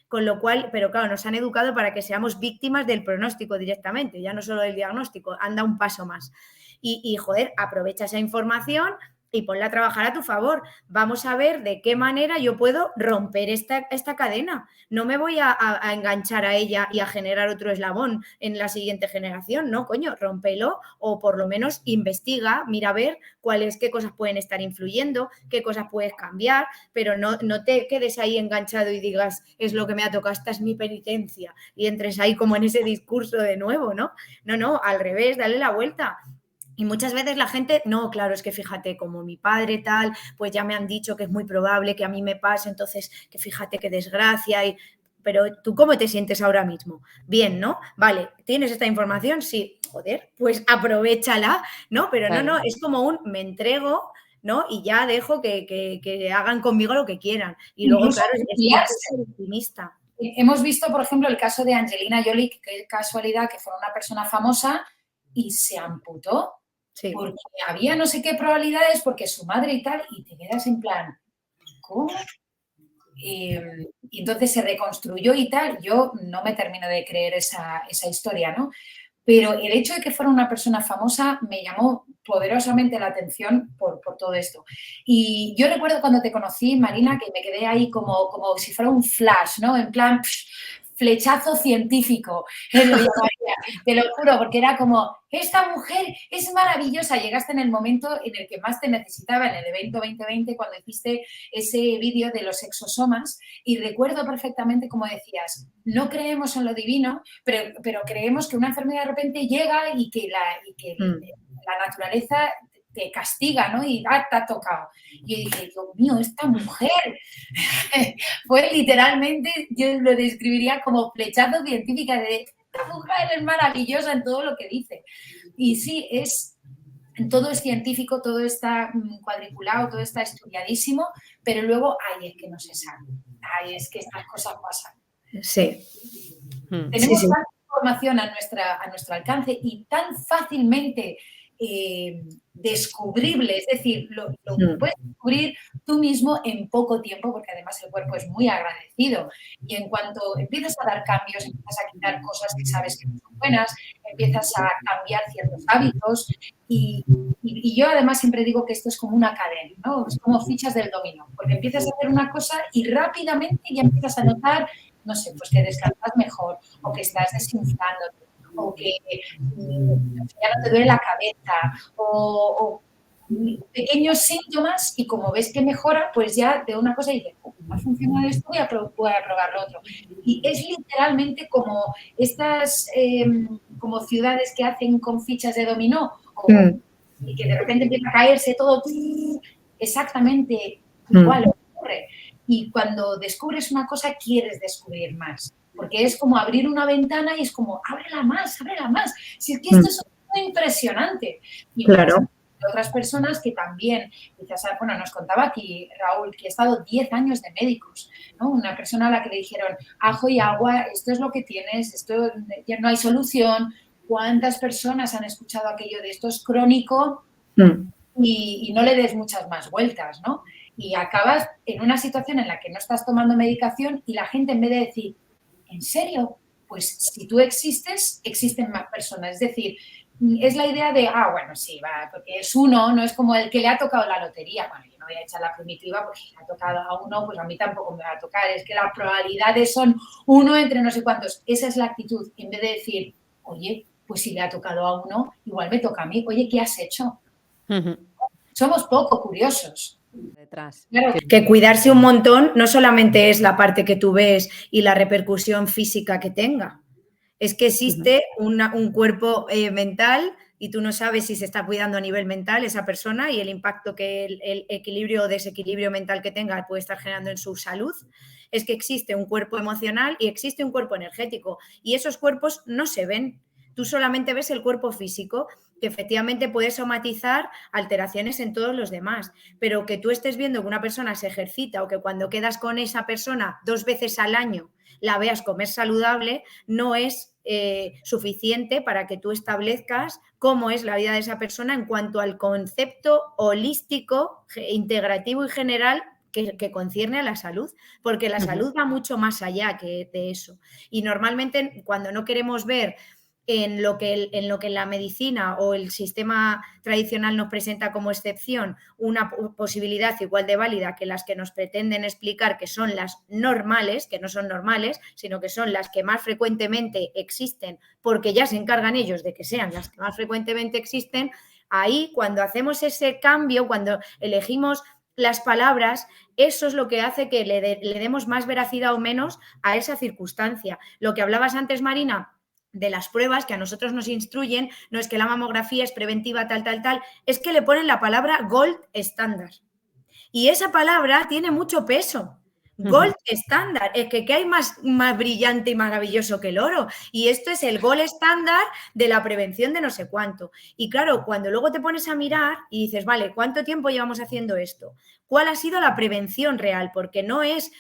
[SPEAKER 2] Con lo cual, pero claro, nos han educado para que seamos víctimas del pronóstico directamente, ya no solo del diagnóstico, anda un paso más. Y joder, aprovecha esa información y ponla a trabajar a tu favor. Vamos a ver de qué manera yo puedo romper esta cadena. No me voy a enganchar a ella y a generar otro eslabón en la siguiente generación. No, coño, rómpelo o por lo menos investiga, mira a ver qué cosas pueden estar influyendo, qué cosas puedes cambiar, pero no te quedes ahí enganchado y digas, es lo que me ha tocado, esta es mi penitencia, y entres ahí como en ese discurso de nuevo, ¿no? No, al revés, dale la vuelta. Y muchas veces la gente, no, claro, es que fíjate, como mi padre tal, pues ya me han dicho que es muy probable que a mí me pase, entonces que fíjate qué desgracia. Pero tú, ¿cómo te sientes ahora mismo? Bien, ¿no? Vale, ¿tienes esta información? Sí, joder, pues aprovéchala, ¿no? Pero claro. No, es como me entrego, ¿no? Y ya dejo que hagan conmigo lo que quieran. Y luego, claro, es optimista.
[SPEAKER 3] Hemos visto, por ejemplo, el caso de Angelina Jolie, que casualidad que fue una persona famosa y se amputó. Sí. Porque había no sé qué probabilidades, porque su madre y tal, y te quedas en plan, ¿cómo? Y entonces se reconstruyó y tal. Yo no me termino de creer esa historia, ¿no? Pero el hecho de que fuera una persona famosa me llamó poderosamente la atención por todo esto. Y yo recuerdo cuando te conocí, Marina, que me quedé ahí como si fuera un flash, ¿no? En plan, flechazo científico, te lo juro, porque era como, esta mujer es maravillosa. Llegaste en el momento en el que más te necesitaba, en el evento 2020, cuando hiciste ese vídeo de los exosomas, y recuerdo perfectamente como decías, no creemos en lo divino, pero creemos que una enfermedad de repente llega y que la naturaleza te castiga, ¿no? Y te ha tocado. Y yo dije, Dios mío, esta mujer fue literalmente, yo lo describiría como flechazo científica de esta mujer es maravillosa en todo lo que dice. Y sí, todo es científico, todo está cuadriculado, todo está estudiadísimo, pero luego, ay, es que no se sabe. Ay, es que estas cosas pasan.
[SPEAKER 2] Sí.
[SPEAKER 3] Tenemos tanta información a nuestro alcance y tan fácilmente descubrible, es decir, lo puedes descubrir tú mismo en poco tiempo, porque además el cuerpo es muy agradecido. Y en cuanto empiezas a dar cambios, empiezas a quitar cosas que sabes que no son buenas, empiezas a cambiar ciertos hábitos. Y yo además siempre digo que esto es como una cadena, ¿no? Es como fichas del dominó, porque empiezas a hacer una cosa y rápidamente ya empiezas a notar, no sé, pues que descansas mejor, o que estás desinflándote, o que ya no te duele la cabeza, o pequeños síntomas, y como ves que mejora, pues ya de una cosa dices, ha funcionado esto, voy a probar lo otro. Y es literalmente como estas como ciudades que hacen con fichas de dominó, y que de repente empieza a caerse todo, exactamente igual ocurre. Y cuando descubres una cosa, quieres descubrir más. Porque es como abrir una ventana y es como, ábrela más. Si es que esto es muy impresionante. Y
[SPEAKER 2] claro.
[SPEAKER 3] Otras personas que también, quizás, bueno, nos contaba aquí Raúl, que ha estado 10 años de médicos, ¿no? Una persona a la que le dijeron, ajo y agua, esto es lo que tienes, esto ya no hay solución. ¿Cuántas personas han escuchado aquello de esto es crónico y no le des muchas más vueltas, ¿no? Y acabas en una situación en la que no estás tomando medicación y la gente, en vez de decir, ¿en serio? Pues si tú existes, existen más personas. Es decir, es la idea de, bueno, sí, va, porque es uno, no es como el que le ha tocado la lotería. Bueno, yo no voy a echar la primitiva porque le ha tocado a uno, pues a mí tampoco me va a tocar. Es que las probabilidades son uno entre no sé cuántos. Esa es la actitud. En vez de decir, oye, pues si le ha tocado a uno, igual me toca a mí. Oye, ¿qué has hecho? Somos poco curiosos.
[SPEAKER 1] Detrás.
[SPEAKER 2] Claro, que cuidarse un montón no solamente es la parte que tú ves y la repercusión física que tenga. Es que existe un cuerpo mental y tú no sabes si se está cuidando a nivel mental esa persona y el impacto que el equilibrio o desequilibrio mental que tenga puede estar generando en su salud. Es que existe un cuerpo emocional y existe un cuerpo energético y esos cuerpos no se ven. Tú solamente ves el cuerpo físico, que efectivamente puede somatizar alteraciones en todos los demás, pero que tú estés viendo que una persona se ejercita o que cuando quedas con esa persona 2 veces al año la veas comer saludable, no es suficiente para que tú establezcas cómo es la vida de esa persona en cuanto al concepto holístico, integrativo y general que concierne a la salud, porque la salud va mucho más allá que de eso. Y normalmente cuando no queremos ver en lo que la medicina o el sistema tradicional nos presenta como excepción una posibilidad igual de válida que las que nos pretenden explicar que son las normales, que no son normales, sino que son las que más frecuentemente existen, porque ya se encargan ellos de que sean las que más frecuentemente existen, ahí cuando hacemos ese cambio, cuando elegimos las palabras, eso es lo que hace que le demos más veracidad o menos a esa circunstancia. Lo que hablabas antes, Marina, de las pruebas que a nosotros nos instruyen, no es que la mamografía es preventiva, tal, es que le ponen la palabra gold estándar. Y esa palabra tiene mucho peso. Gold estándar, es que hay más brillante y maravilloso que el oro. Y esto es el gold estándar de la prevención de no sé cuánto. Y claro, cuando luego te pones a mirar y dices, vale, ¿cuánto tiempo llevamos haciendo esto? ¿Cuál ha sido la prevención real? Porque no es,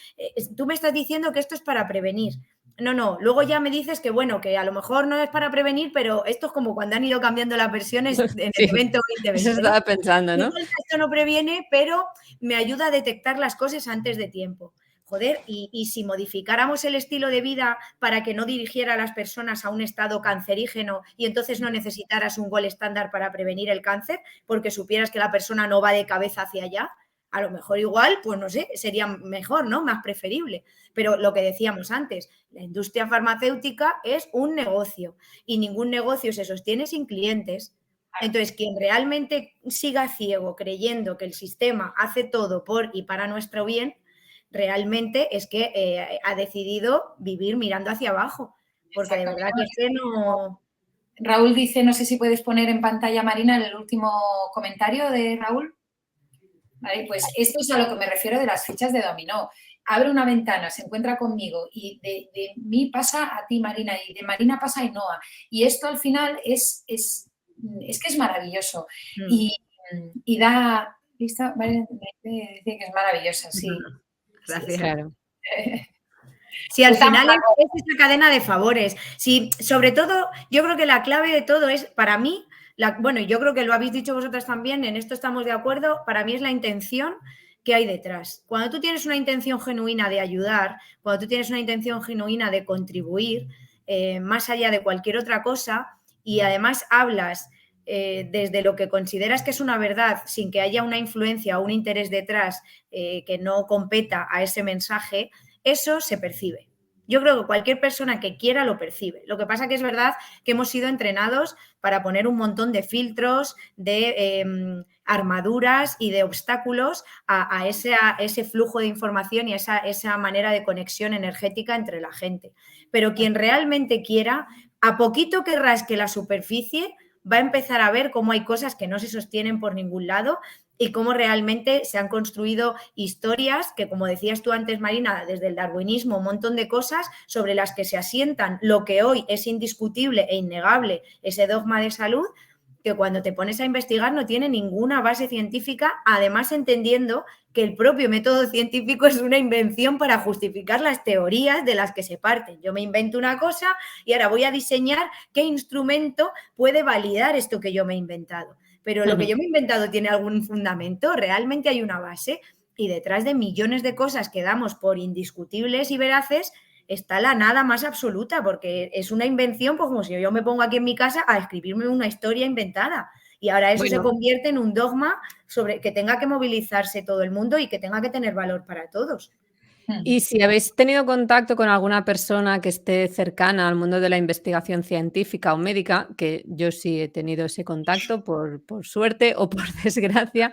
[SPEAKER 2] tú me estás diciendo que esto es para prevenir. No, luego ya me dices que bueno, que a lo mejor no es para prevenir, pero esto es como cuando han ido cambiando las versiones en el evento 2020.
[SPEAKER 1] Eso estaba pensando, ¿no?
[SPEAKER 2] Esto no previene, pero me ayuda a detectar las cosas antes de tiempo. Joder, y si modificáramos el estilo de vida para que no dirigiera a las personas a un estado cancerígeno y entonces no necesitaras un gol estándar para prevenir el cáncer, porque supieras que la persona no va de cabeza hacia allá, a lo mejor igual, pues no sé, sería mejor, ¿no? Más preferible. Pero lo que decíamos antes, la industria farmacéutica es un negocio y ningún negocio se sostiene sin clientes. Entonces, quien realmente siga ciego creyendo que el sistema hace todo por y para nuestro bien, realmente es que ha decidido vivir mirando hacia abajo. Porque de verdad que es que no...
[SPEAKER 3] Raúl dice, no sé si puedes poner en pantalla, Marina, el último comentario de Raúl. Vale, pues esto es a lo que me refiero de las fichas de dominó. abre una ventana, se encuentra conmigo y de mí pasa a ti, Marina, y de Marina pasa a Ainhoa. Y esto al final es que es maravilloso. Y da... ¿Listo? Vale, dice que es maravillosa, sí.
[SPEAKER 2] Gracias.
[SPEAKER 3] Sí,
[SPEAKER 1] Claro.
[SPEAKER 2] Sí, al final es esa cadena de favores. Sí, sobre todo, yo creo que la clave de todo es, para mí, bueno, yo creo que lo habéis dicho vosotras también, en esto estamos de acuerdo, para mí es la intención que hay detrás. Cuando tú tienes una intención genuina de ayudar, cuando tú tienes una intención genuina de contribuir, más allá de cualquier otra cosa, y además hablas desde lo que consideras que es una verdad, sin que haya una influencia o un interés detrás que no competa a ese mensaje, eso se percibe. Yo creo que cualquier persona que quiera lo percibe. Lo que pasa que es verdad que hemos sido entrenados para poner un montón de filtros, de armaduras y de obstáculos a ese flujo de información y a esa manera de conexión energética entre la gente. Pero quien realmente quiera, a poquito que rasque la superficie, va a empezar a ver cómo hay cosas que no se sostienen por ningún lado y cómo realmente se han construido historias que, como decías tú antes, Marina, desde el darwinismo, un montón de cosas sobre las que se asientan lo que hoy es indiscutible e innegable, ese dogma de salud, que cuando te pones a investigar no tiene ninguna base científica, además entendiendo que el propio método científico es una invención para justificar las teorías de las que se parten. Yo me invento una cosa y ahora voy a diseñar qué instrumento puede validar esto que yo me he inventado. Pero lo que yo me he inventado tiene algún fundamento, realmente hay una base, y detrás de millones de cosas que damos por indiscutibles y veraces está la nada más absoluta, porque es una invención, pues como si yo me pongo aquí en mi casa a escribirme una historia inventada. Y ahora eso se convierte en un dogma sobre que tenga que movilizarse todo el mundo y que tenga que tener valor para todos.
[SPEAKER 1] Y si habéis tenido contacto con alguna persona que esté cercana al mundo de la investigación científica o médica, que yo sí he tenido ese contacto por suerte o por desgracia,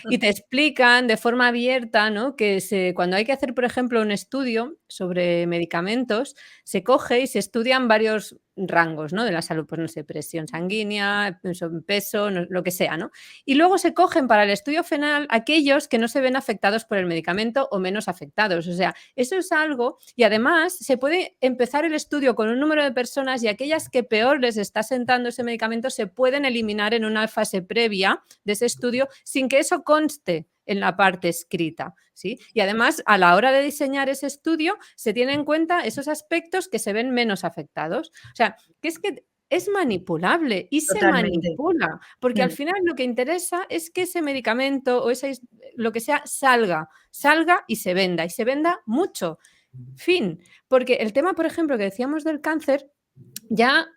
[SPEAKER 1] y te explican de forma abierta, ¿no?, que cuando hay que hacer, por ejemplo, un estudio sobre medicamentos, se coge y se estudian varios rangos, ¿no?, de la salud, pues no sé, presión sanguínea, peso, lo que sea, ¿no? Y luego se cogen para el estudio final aquellos que no se ven afectados por el medicamento o menos afectados. O sea, eso es algo, y además se puede empezar el estudio con un número de personas y aquellas que peor les está sentando ese medicamento se pueden eliminar en una fase previa de ese estudio sin que eso conste en la parte escrita, ¿sí? Y además, a la hora de diseñar ese estudio, se tienen en cuenta esos aspectos que se ven menos afectados. O sea, que es manipulable y
[SPEAKER 2] Totalmente.
[SPEAKER 1] se manipula, porque al final lo que interesa es que ese medicamento o lo que sea salga y se venda mucho. Fin, porque el tema, por ejemplo, que decíamos del cáncer, ya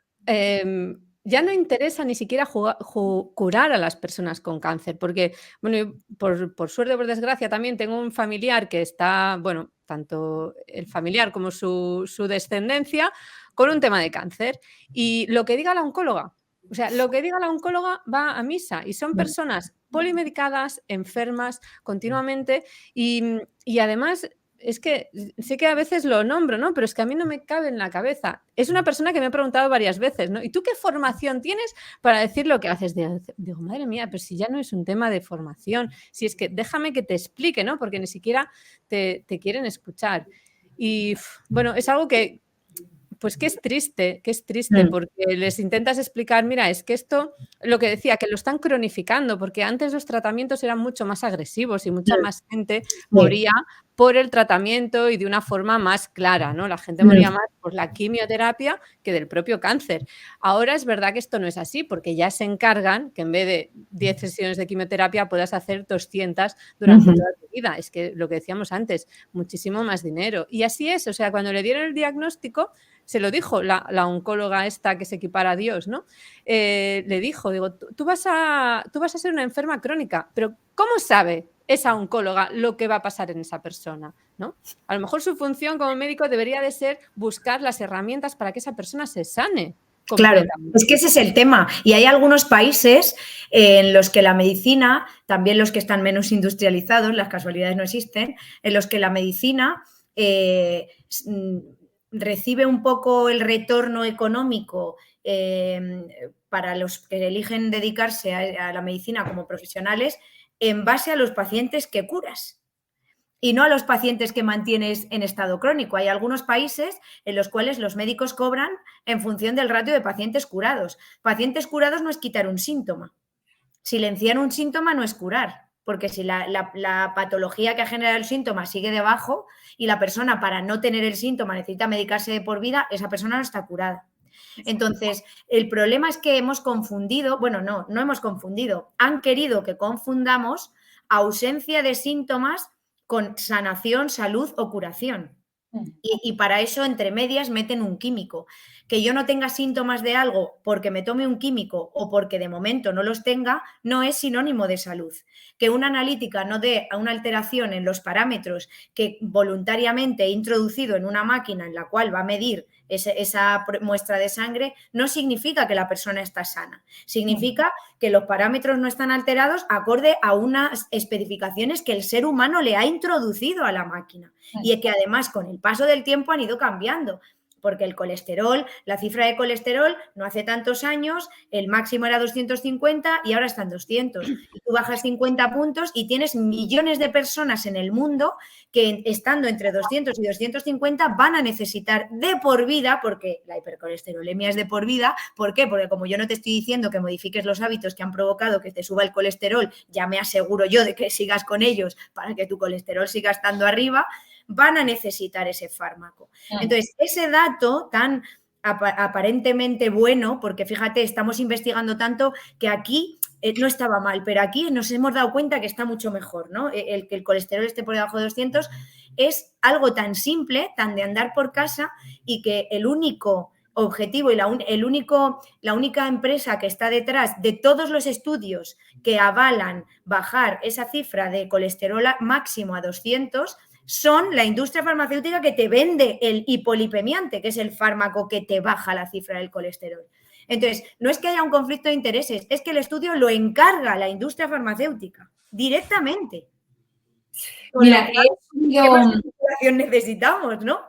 [SPEAKER 1] no interesa ni siquiera curar a las personas con cáncer, porque, bueno, por suerte o por desgracia también tengo un familiar que está, bueno, tanto el familiar como su descendencia, con un tema de cáncer. Y lo que diga la oncóloga, o sea, lo que diga la oncóloga va a misa, y son personas polimedicadas, enfermas continuamente, y además es que sé que a veces lo nombro, ¿no?, pero es que a mí no me cabe en la cabeza. Es una persona que me ha preguntado varias veces, ¿no?, ¿y tú qué formación tienes para decir lo que haces? Digo, madre mía, pero si ya no es un tema de formación, si es que déjame que te explique, ¿no?, porque ni siquiera te quieren escuchar. Y bueno, es algo que es triste, porque les intentas explicar, mira, es que esto, lo que decía, que lo están cronificando, porque antes los tratamientos eran mucho más agresivos y mucha más gente moría por el tratamiento y de una forma más clara, ¿no? La gente moría más por la quimioterapia que del propio cáncer. Ahora es verdad que esto no es así, porque ya se encargan que en vez de 10 sesiones de quimioterapia puedas hacer 200 durante toda tu vida. Es que lo que decíamos antes, muchísimo más dinero. Y así es, o sea, cuando le dieron el diagnóstico, se lo dijo la oncóloga esta que se equipara a Dios, ¿no? Le dijo, digo, tú vas a ser una enferma crónica, pero ¿cómo sabe esa oncóloga lo que va a pasar en esa persona, ¿no? A lo mejor su función como médico debería de ser buscar las herramientas para que esa persona se sane.
[SPEAKER 2] Claro, es que ese es el tema. Y hay algunos países en los que la medicina, también los que están menos industrializados, las casualidades no existen, en los que la medicina recibe un poco el retorno económico para los que eligen dedicarse a la medicina como profesionales en base a los pacientes que curas. y no a los pacientes que mantienes en estado crónico. Hay algunos países en los cuales los médicos cobran en función del ratio de pacientes curados. Pacientes curados no es quitar un síntoma. Silenciar un síntoma no es curar, porque si la patología que ha generado el síntoma sigue debajo y la persona para no tener el síntoma necesita medicarse de por vida, esa persona no está curada. Entonces, el problema es que hemos confundido, bueno, no hemos confundido, han querido que confundamos ausencia de síntomas con sanación, salud o curación. Y para eso, entre medias, meten un químico. Que yo no tenga síntomas de algo porque me tome un químico o porque de momento no los tenga, no es sinónimo de salud. Que una analítica no dé a una alteración en los parámetros que voluntariamente he introducido en una máquina en la cual va a medir esa muestra de sangre, no significa que la persona está sana. Significa que los parámetros no están alterados acorde a unas especificaciones que el ser humano le ha introducido a la máquina y que además con el paso del tiempo han ido cambiando. Porque el colesterol, la cifra de colesterol, no hace tantos años, el máximo era 250 y ahora están 200. Y tú bajas 50 puntos y tienes millones de personas en el mundo que estando entre 200 y 250 van a necesitar de por vida, porque la hipercolesterolemia es de por vida. ¿Por qué? Porque como yo no te estoy diciendo que modifiques los hábitos que han provocado que te suba el colesterol, ya me aseguro yo de que sigas con ellos para que tu colesterol siga estando arriba, van a necesitar ese fármaco. Entonces, ese dato tan aparentemente bueno, porque fíjate, estamos investigando tanto que aquí no estaba mal, pero aquí nos hemos dado cuenta que está mucho mejor, ¿no? Que el colesterol esté por debajo de 200 es algo tan simple, tan de andar por casa, y que el único objetivo y la única empresa que está detrás de todos los estudios que avalan bajar esa cifra de colesterol máximo a 200 son la industria farmacéutica que te vende el hipolipemiante, que es el fármaco que te baja la cifra del colesterol. Entonces, no es que haya un conflicto de intereses, es que el estudio lo encarga la industria farmacéutica directamente.
[SPEAKER 3] Mira,
[SPEAKER 2] ¿qué más información necesitamos, no?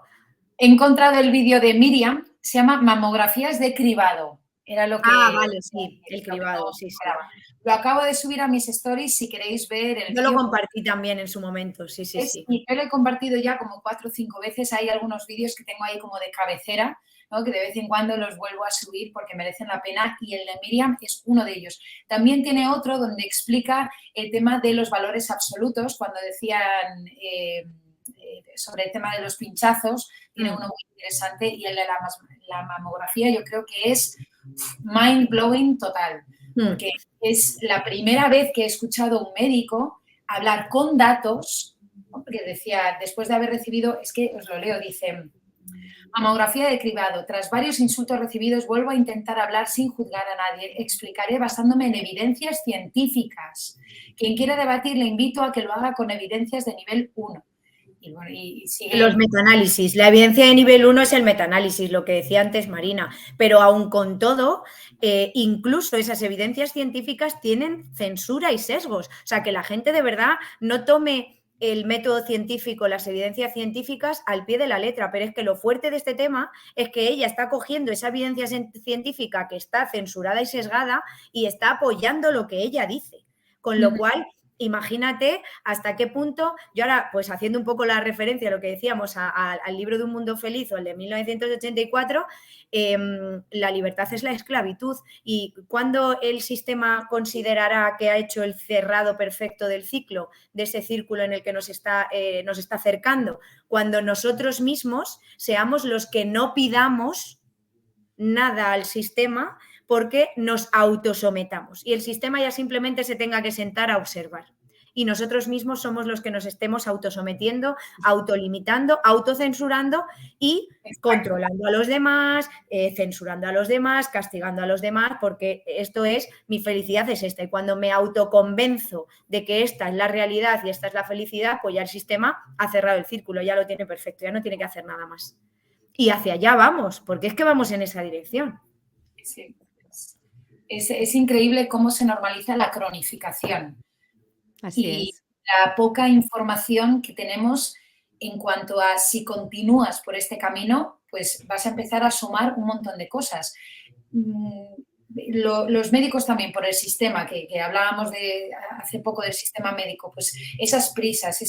[SPEAKER 3] He encontrado el vídeo de Miriam, se llama Mamografías de cribado. Era lo que...
[SPEAKER 2] vale, sí, el cribado, sí.
[SPEAKER 3] Lo acabo de subir a mis stories si queréis ver el
[SPEAKER 2] vídeo. Yo lo compartí también en su momento, sí.
[SPEAKER 3] Y yo lo he compartido ya como 4 o 5 veces. Hay algunos vídeos que tengo ahí como de cabecera, ¿no? Que de vez en cuando los vuelvo a subir porque merecen la pena, y el de Miriam es uno de ellos. También tiene otro donde explica el tema de los valores absolutos, cuando decían sobre el tema de los pinchazos, tiene uno muy interesante, y el de la mamografía yo creo que es mind-blowing total, porque es la primera vez que he escuchado a un médico hablar con datos, ¿no? Porque decía, después de haber recibido, es que os lo leo, dice: mamografía de cribado. Tras varios insultos recibidos, vuelvo a intentar hablar sin juzgar a nadie. Explicaré basándome en evidencias científicas. Quien quiera debatir, le invito a que lo haga con evidencias de nivel 1. Y bueno, y sigue...
[SPEAKER 2] Los metaanálisis. La evidencia de nivel 1 es el metaanálisis, lo que decía antes Marina. Pero aún con todo, incluso esas evidencias científicas tienen censura y sesgos. O sea, que la gente de verdad no tome el método científico, las evidencias científicas al pie de la letra, pero es que lo fuerte de este tema es que ella está cogiendo esa evidencia científica que está censurada y sesgada y está apoyando lo que ella dice, con lo cual imagínate hasta qué punto, yo ahora pues haciendo un poco la referencia a lo que decíamos al libro de Un Mundo Feliz o el de 1984, la libertad es la esclavitud, y cuando el sistema considerará que ha hecho el cerrado perfecto del ciclo, de ese círculo en el que nos está acercando, cuando nosotros mismos seamos los que no pidamos nada al sistema porque nos autosometamos y el sistema ya simplemente se tenga que sentar a observar. Y nosotros mismos somos los que nos estemos autosometiendo, autolimitando, autocensurando y controlando a los demás, censurando a los demás, castigando a los demás, porque esto es, mi felicidad es esta. Y cuando me autoconvenzo de que esta es la realidad y esta es la felicidad, pues ya el sistema ha cerrado el círculo, ya lo tiene perfecto, ya no tiene que hacer nada más. Y hacia allá vamos, porque es que vamos en esa dirección.
[SPEAKER 3] Sí. Es increíble cómo se normaliza la cronificación.
[SPEAKER 1] Así es.
[SPEAKER 3] La poca información que tenemos en cuanto a si continúas por este camino, pues vas a empezar a sumar un montón de cosas. los médicos también, por el sistema, que hablábamos hace poco del sistema médico, pues esas prisas,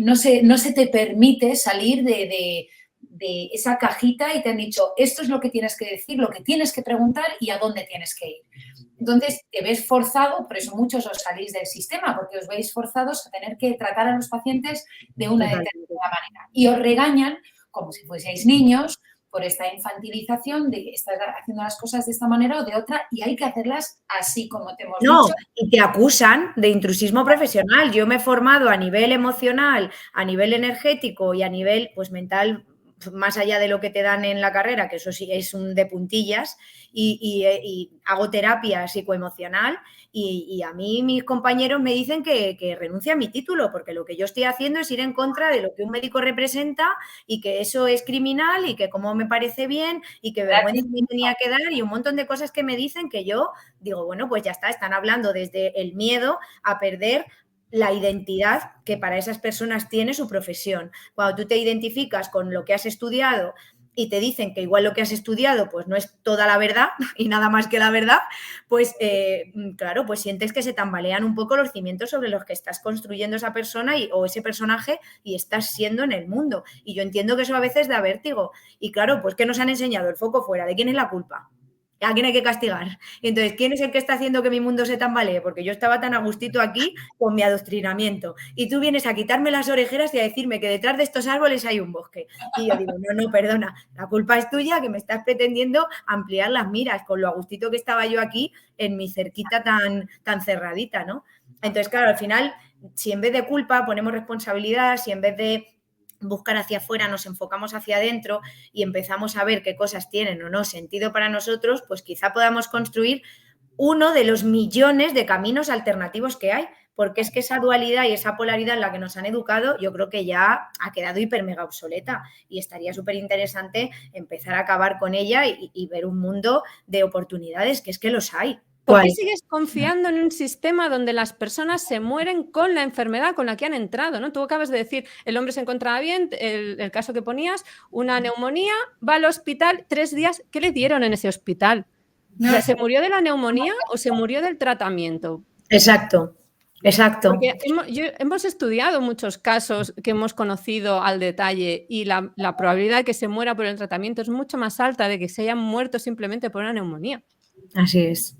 [SPEAKER 3] no se te permite salir de esa cajita y te han dicho, esto es lo que tienes que decir, lo que tienes que preguntar y a dónde tienes que ir. Entonces, te ves forzado, por eso muchos os salís del sistema, porque os veis forzados a tener que tratar a los pacientes de una determinada manera. Y os regañan como si fueseis niños por esta infantilización de estar haciendo las cosas de esta manera o de otra y hay que hacerlas así como te hemos dicho.
[SPEAKER 2] Y te acusan de intrusismo profesional. Yo me he formado a nivel emocional, a nivel energético y a nivel pues mental, más allá de lo que te dan en la carrera, que eso sí es un de puntillas, y hago terapia psicoemocional y a mí mis compañeros me dicen que renuncie a mi título porque lo que yo estoy haciendo es ir en contra de lo que un médico representa y que eso es criminal y que como me parece bien y que vergüenza me tenía que dar y un montón de cosas que me dicen que yo digo, bueno, pues ya está, están hablando desde el miedo a perder la identidad que para esas personas tiene su profesión. Cuando tú te identificas con lo que has estudiado y te dicen que igual lo que has estudiado pues no es toda la verdad y nada más que la verdad, pues claro, pues sientes que se tambalean un poco los cimientos sobre los que estás construyendo esa persona o ese personaje y estás siendo en el mundo. Y yo entiendo que eso a veces da vértigo. Y claro, pues ¿qué nos han enseñado? El foco fuera. ¿De quién es la culpa? ¿A quién hay que castigar? Entonces, ¿quién es el que está haciendo que mi mundo se tambalee? Porque yo estaba tan a gustito aquí con mi adoctrinamiento. Y tú vienes a quitarme las orejeras y a decirme que detrás de estos árboles hay un bosque. Y yo digo, no, perdona, la culpa es tuya que me estás pretendiendo ampliar las miras con lo a gustito que estaba yo aquí en mi cerquita tan cerradita, ¿no? Entonces, claro, al final, si en vez de culpa ponemos responsabilidad, si en vez de buscar hacia afuera, nos enfocamos hacia adentro y empezamos a ver qué cosas tienen o no sentido para nosotros, pues quizá podamos construir uno de los millones de caminos alternativos que hay, porque es que esa dualidad y esa polaridad en la que nos han educado, yo creo que ya ha quedado hiper mega obsoleta y estaría súper interesante empezar a acabar con ella y ver un mundo de oportunidades, que es que los hay.
[SPEAKER 1] ¿Por qué sigues confiando en un sistema donde las personas se mueren con la enfermedad con la que han entrado, ¿no? Tú acabas de decir, el hombre se encontraba bien, el caso que ponías, una neumonía, va al hospital 3 días. ¿Qué le dieron en ese hospital? No. ¿Se murió de la neumonía o se murió del tratamiento?
[SPEAKER 2] Exacto.
[SPEAKER 1] Porque hemos estudiado muchos casos que hemos conocido al detalle y la probabilidad de que se muera por el tratamiento es mucho más alta de que se hayan muerto simplemente por una neumonía.
[SPEAKER 2] Así es.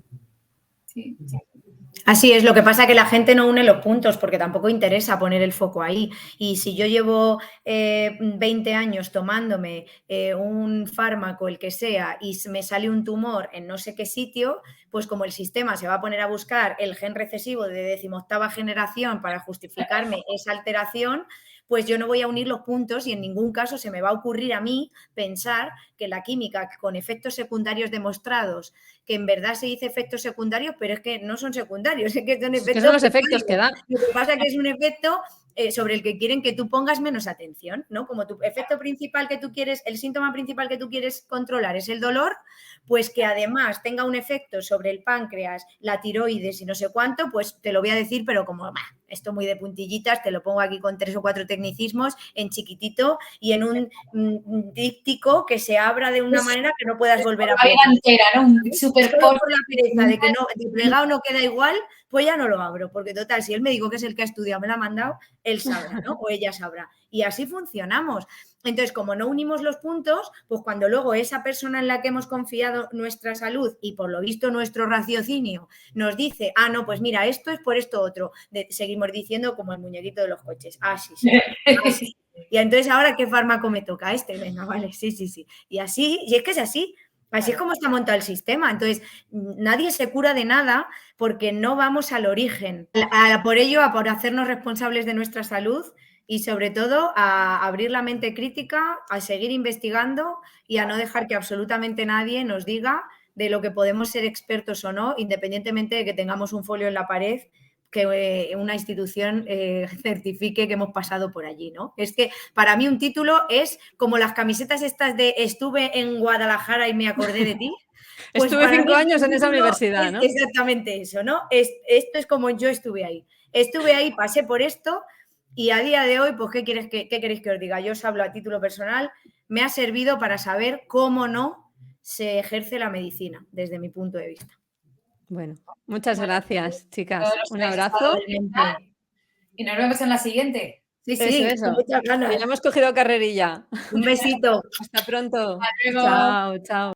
[SPEAKER 2] Así es, lo que pasa es que la gente no une los puntos porque tampoco interesa poner el foco ahí. Y si yo llevo 20 años tomándome un fármaco, el que sea, y me sale un tumor en no sé qué sitio, pues como el sistema se va a poner a buscar el gen recesivo de 18ª generación para justificarme esa alteración, pues yo no voy a unir los puntos y en ningún caso se me va a ocurrir a mí pensar que la química con efectos secundarios demostrados, que en verdad se dice efectos secundarios, pero es que no son secundarios, es que son efectos.
[SPEAKER 1] ¿Qué son los efectos que dan?
[SPEAKER 2] Lo que pasa es que es un efecto sobre el que quieren que tú pongas menos atención, ¿no? Como tu efecto principal que tú quieres, el síntoma principal que tú quieres controlar es el dolor, pues que además tenga un efecto sobre el páncreas, la tiroides y no sé cuánto, pues te lo voy a decir, pero como esto muy de puntillitas, te lo pongo aquí con 3 o 4 tecnicismos en chiquitito y en un díptico que se abra de una manera que no puedas volver a plegar.
[SPEAKER 3] Entera, ¿no? Un super
[SPEAKER 2] por la pereza de que no, de plegado no queda igual, pues ya no lo abro, porque total, si el médico que es el que ha estudiado me lo ha mandado, él sabrá, ¿no? O ella sabrá. Y así funcionamos. Entonces, como no unimos los puntos, pues cuando luego esa persona en la que hemos confiado nuestra salud y por lo visto nuestro raciocinio nos dice, no, pues mira, esto es por esto otro, seguimos diciendo como el muñequito de los coches, sí. Y entonces, ¿ahora qué fármaco me toca? Venga, vale, sí. Y así, y es que es así. Así es como está montado el sistema. Entonces, nadie se cura de nada porque no vamos al origen. Por ello, por hacernos responsables de nuestra salud y sobre todo a abrir la mente crítica, a seguir investigando y a no dejar que absolutamente nadie nos diga de lo que podemos ser expertos o no, independientemente de que tengamos un folio en la pared que una institución certifique que hemos pasado por allí, ¿no? Es que para mí un título es como las camisetas estas de estuve en Guadalajara y me acordé de ti.
[SPEAKER 1] Pues estuve 5 años en esa universidad, ¿no?
[SPEAKER 2] Exactamente eso, ¿no? Esto es como yo estuve ahí. Estuve ahí, pasé por esto y a día de hoy, pues, ¿qué queréis que os diga? Yo os hablo a título personal, me ha servido para saber cómo no se ejerce la medicina, desde mi punto de vista.
[SPEAKER 1] Bueno, muchas gracias, chicas.
[SPEAKER 3] Todos los
[SPEAKER 1] Un
[SPEAKER 3] que habéis
[SPEAKER 1] abrazo.
[SPEAKER 3] estado y nos vemos en la siguiente.
[SPEAKER 2] Sí, sí,
[SPEAKER 1] Eso.
[SPEAKER 2] con muchas
[SPEAKER 1] Que
[SPEAKER 2] ganas.
[SPEAKER 1] ya hemos cogido carrerilla.
[SPEAKER 2] Un besito.
[SPEAKER 1] Hasta pronto.
[SPEAKER 3] Hasta luego.
[SPEAKER 1] Chao, chao.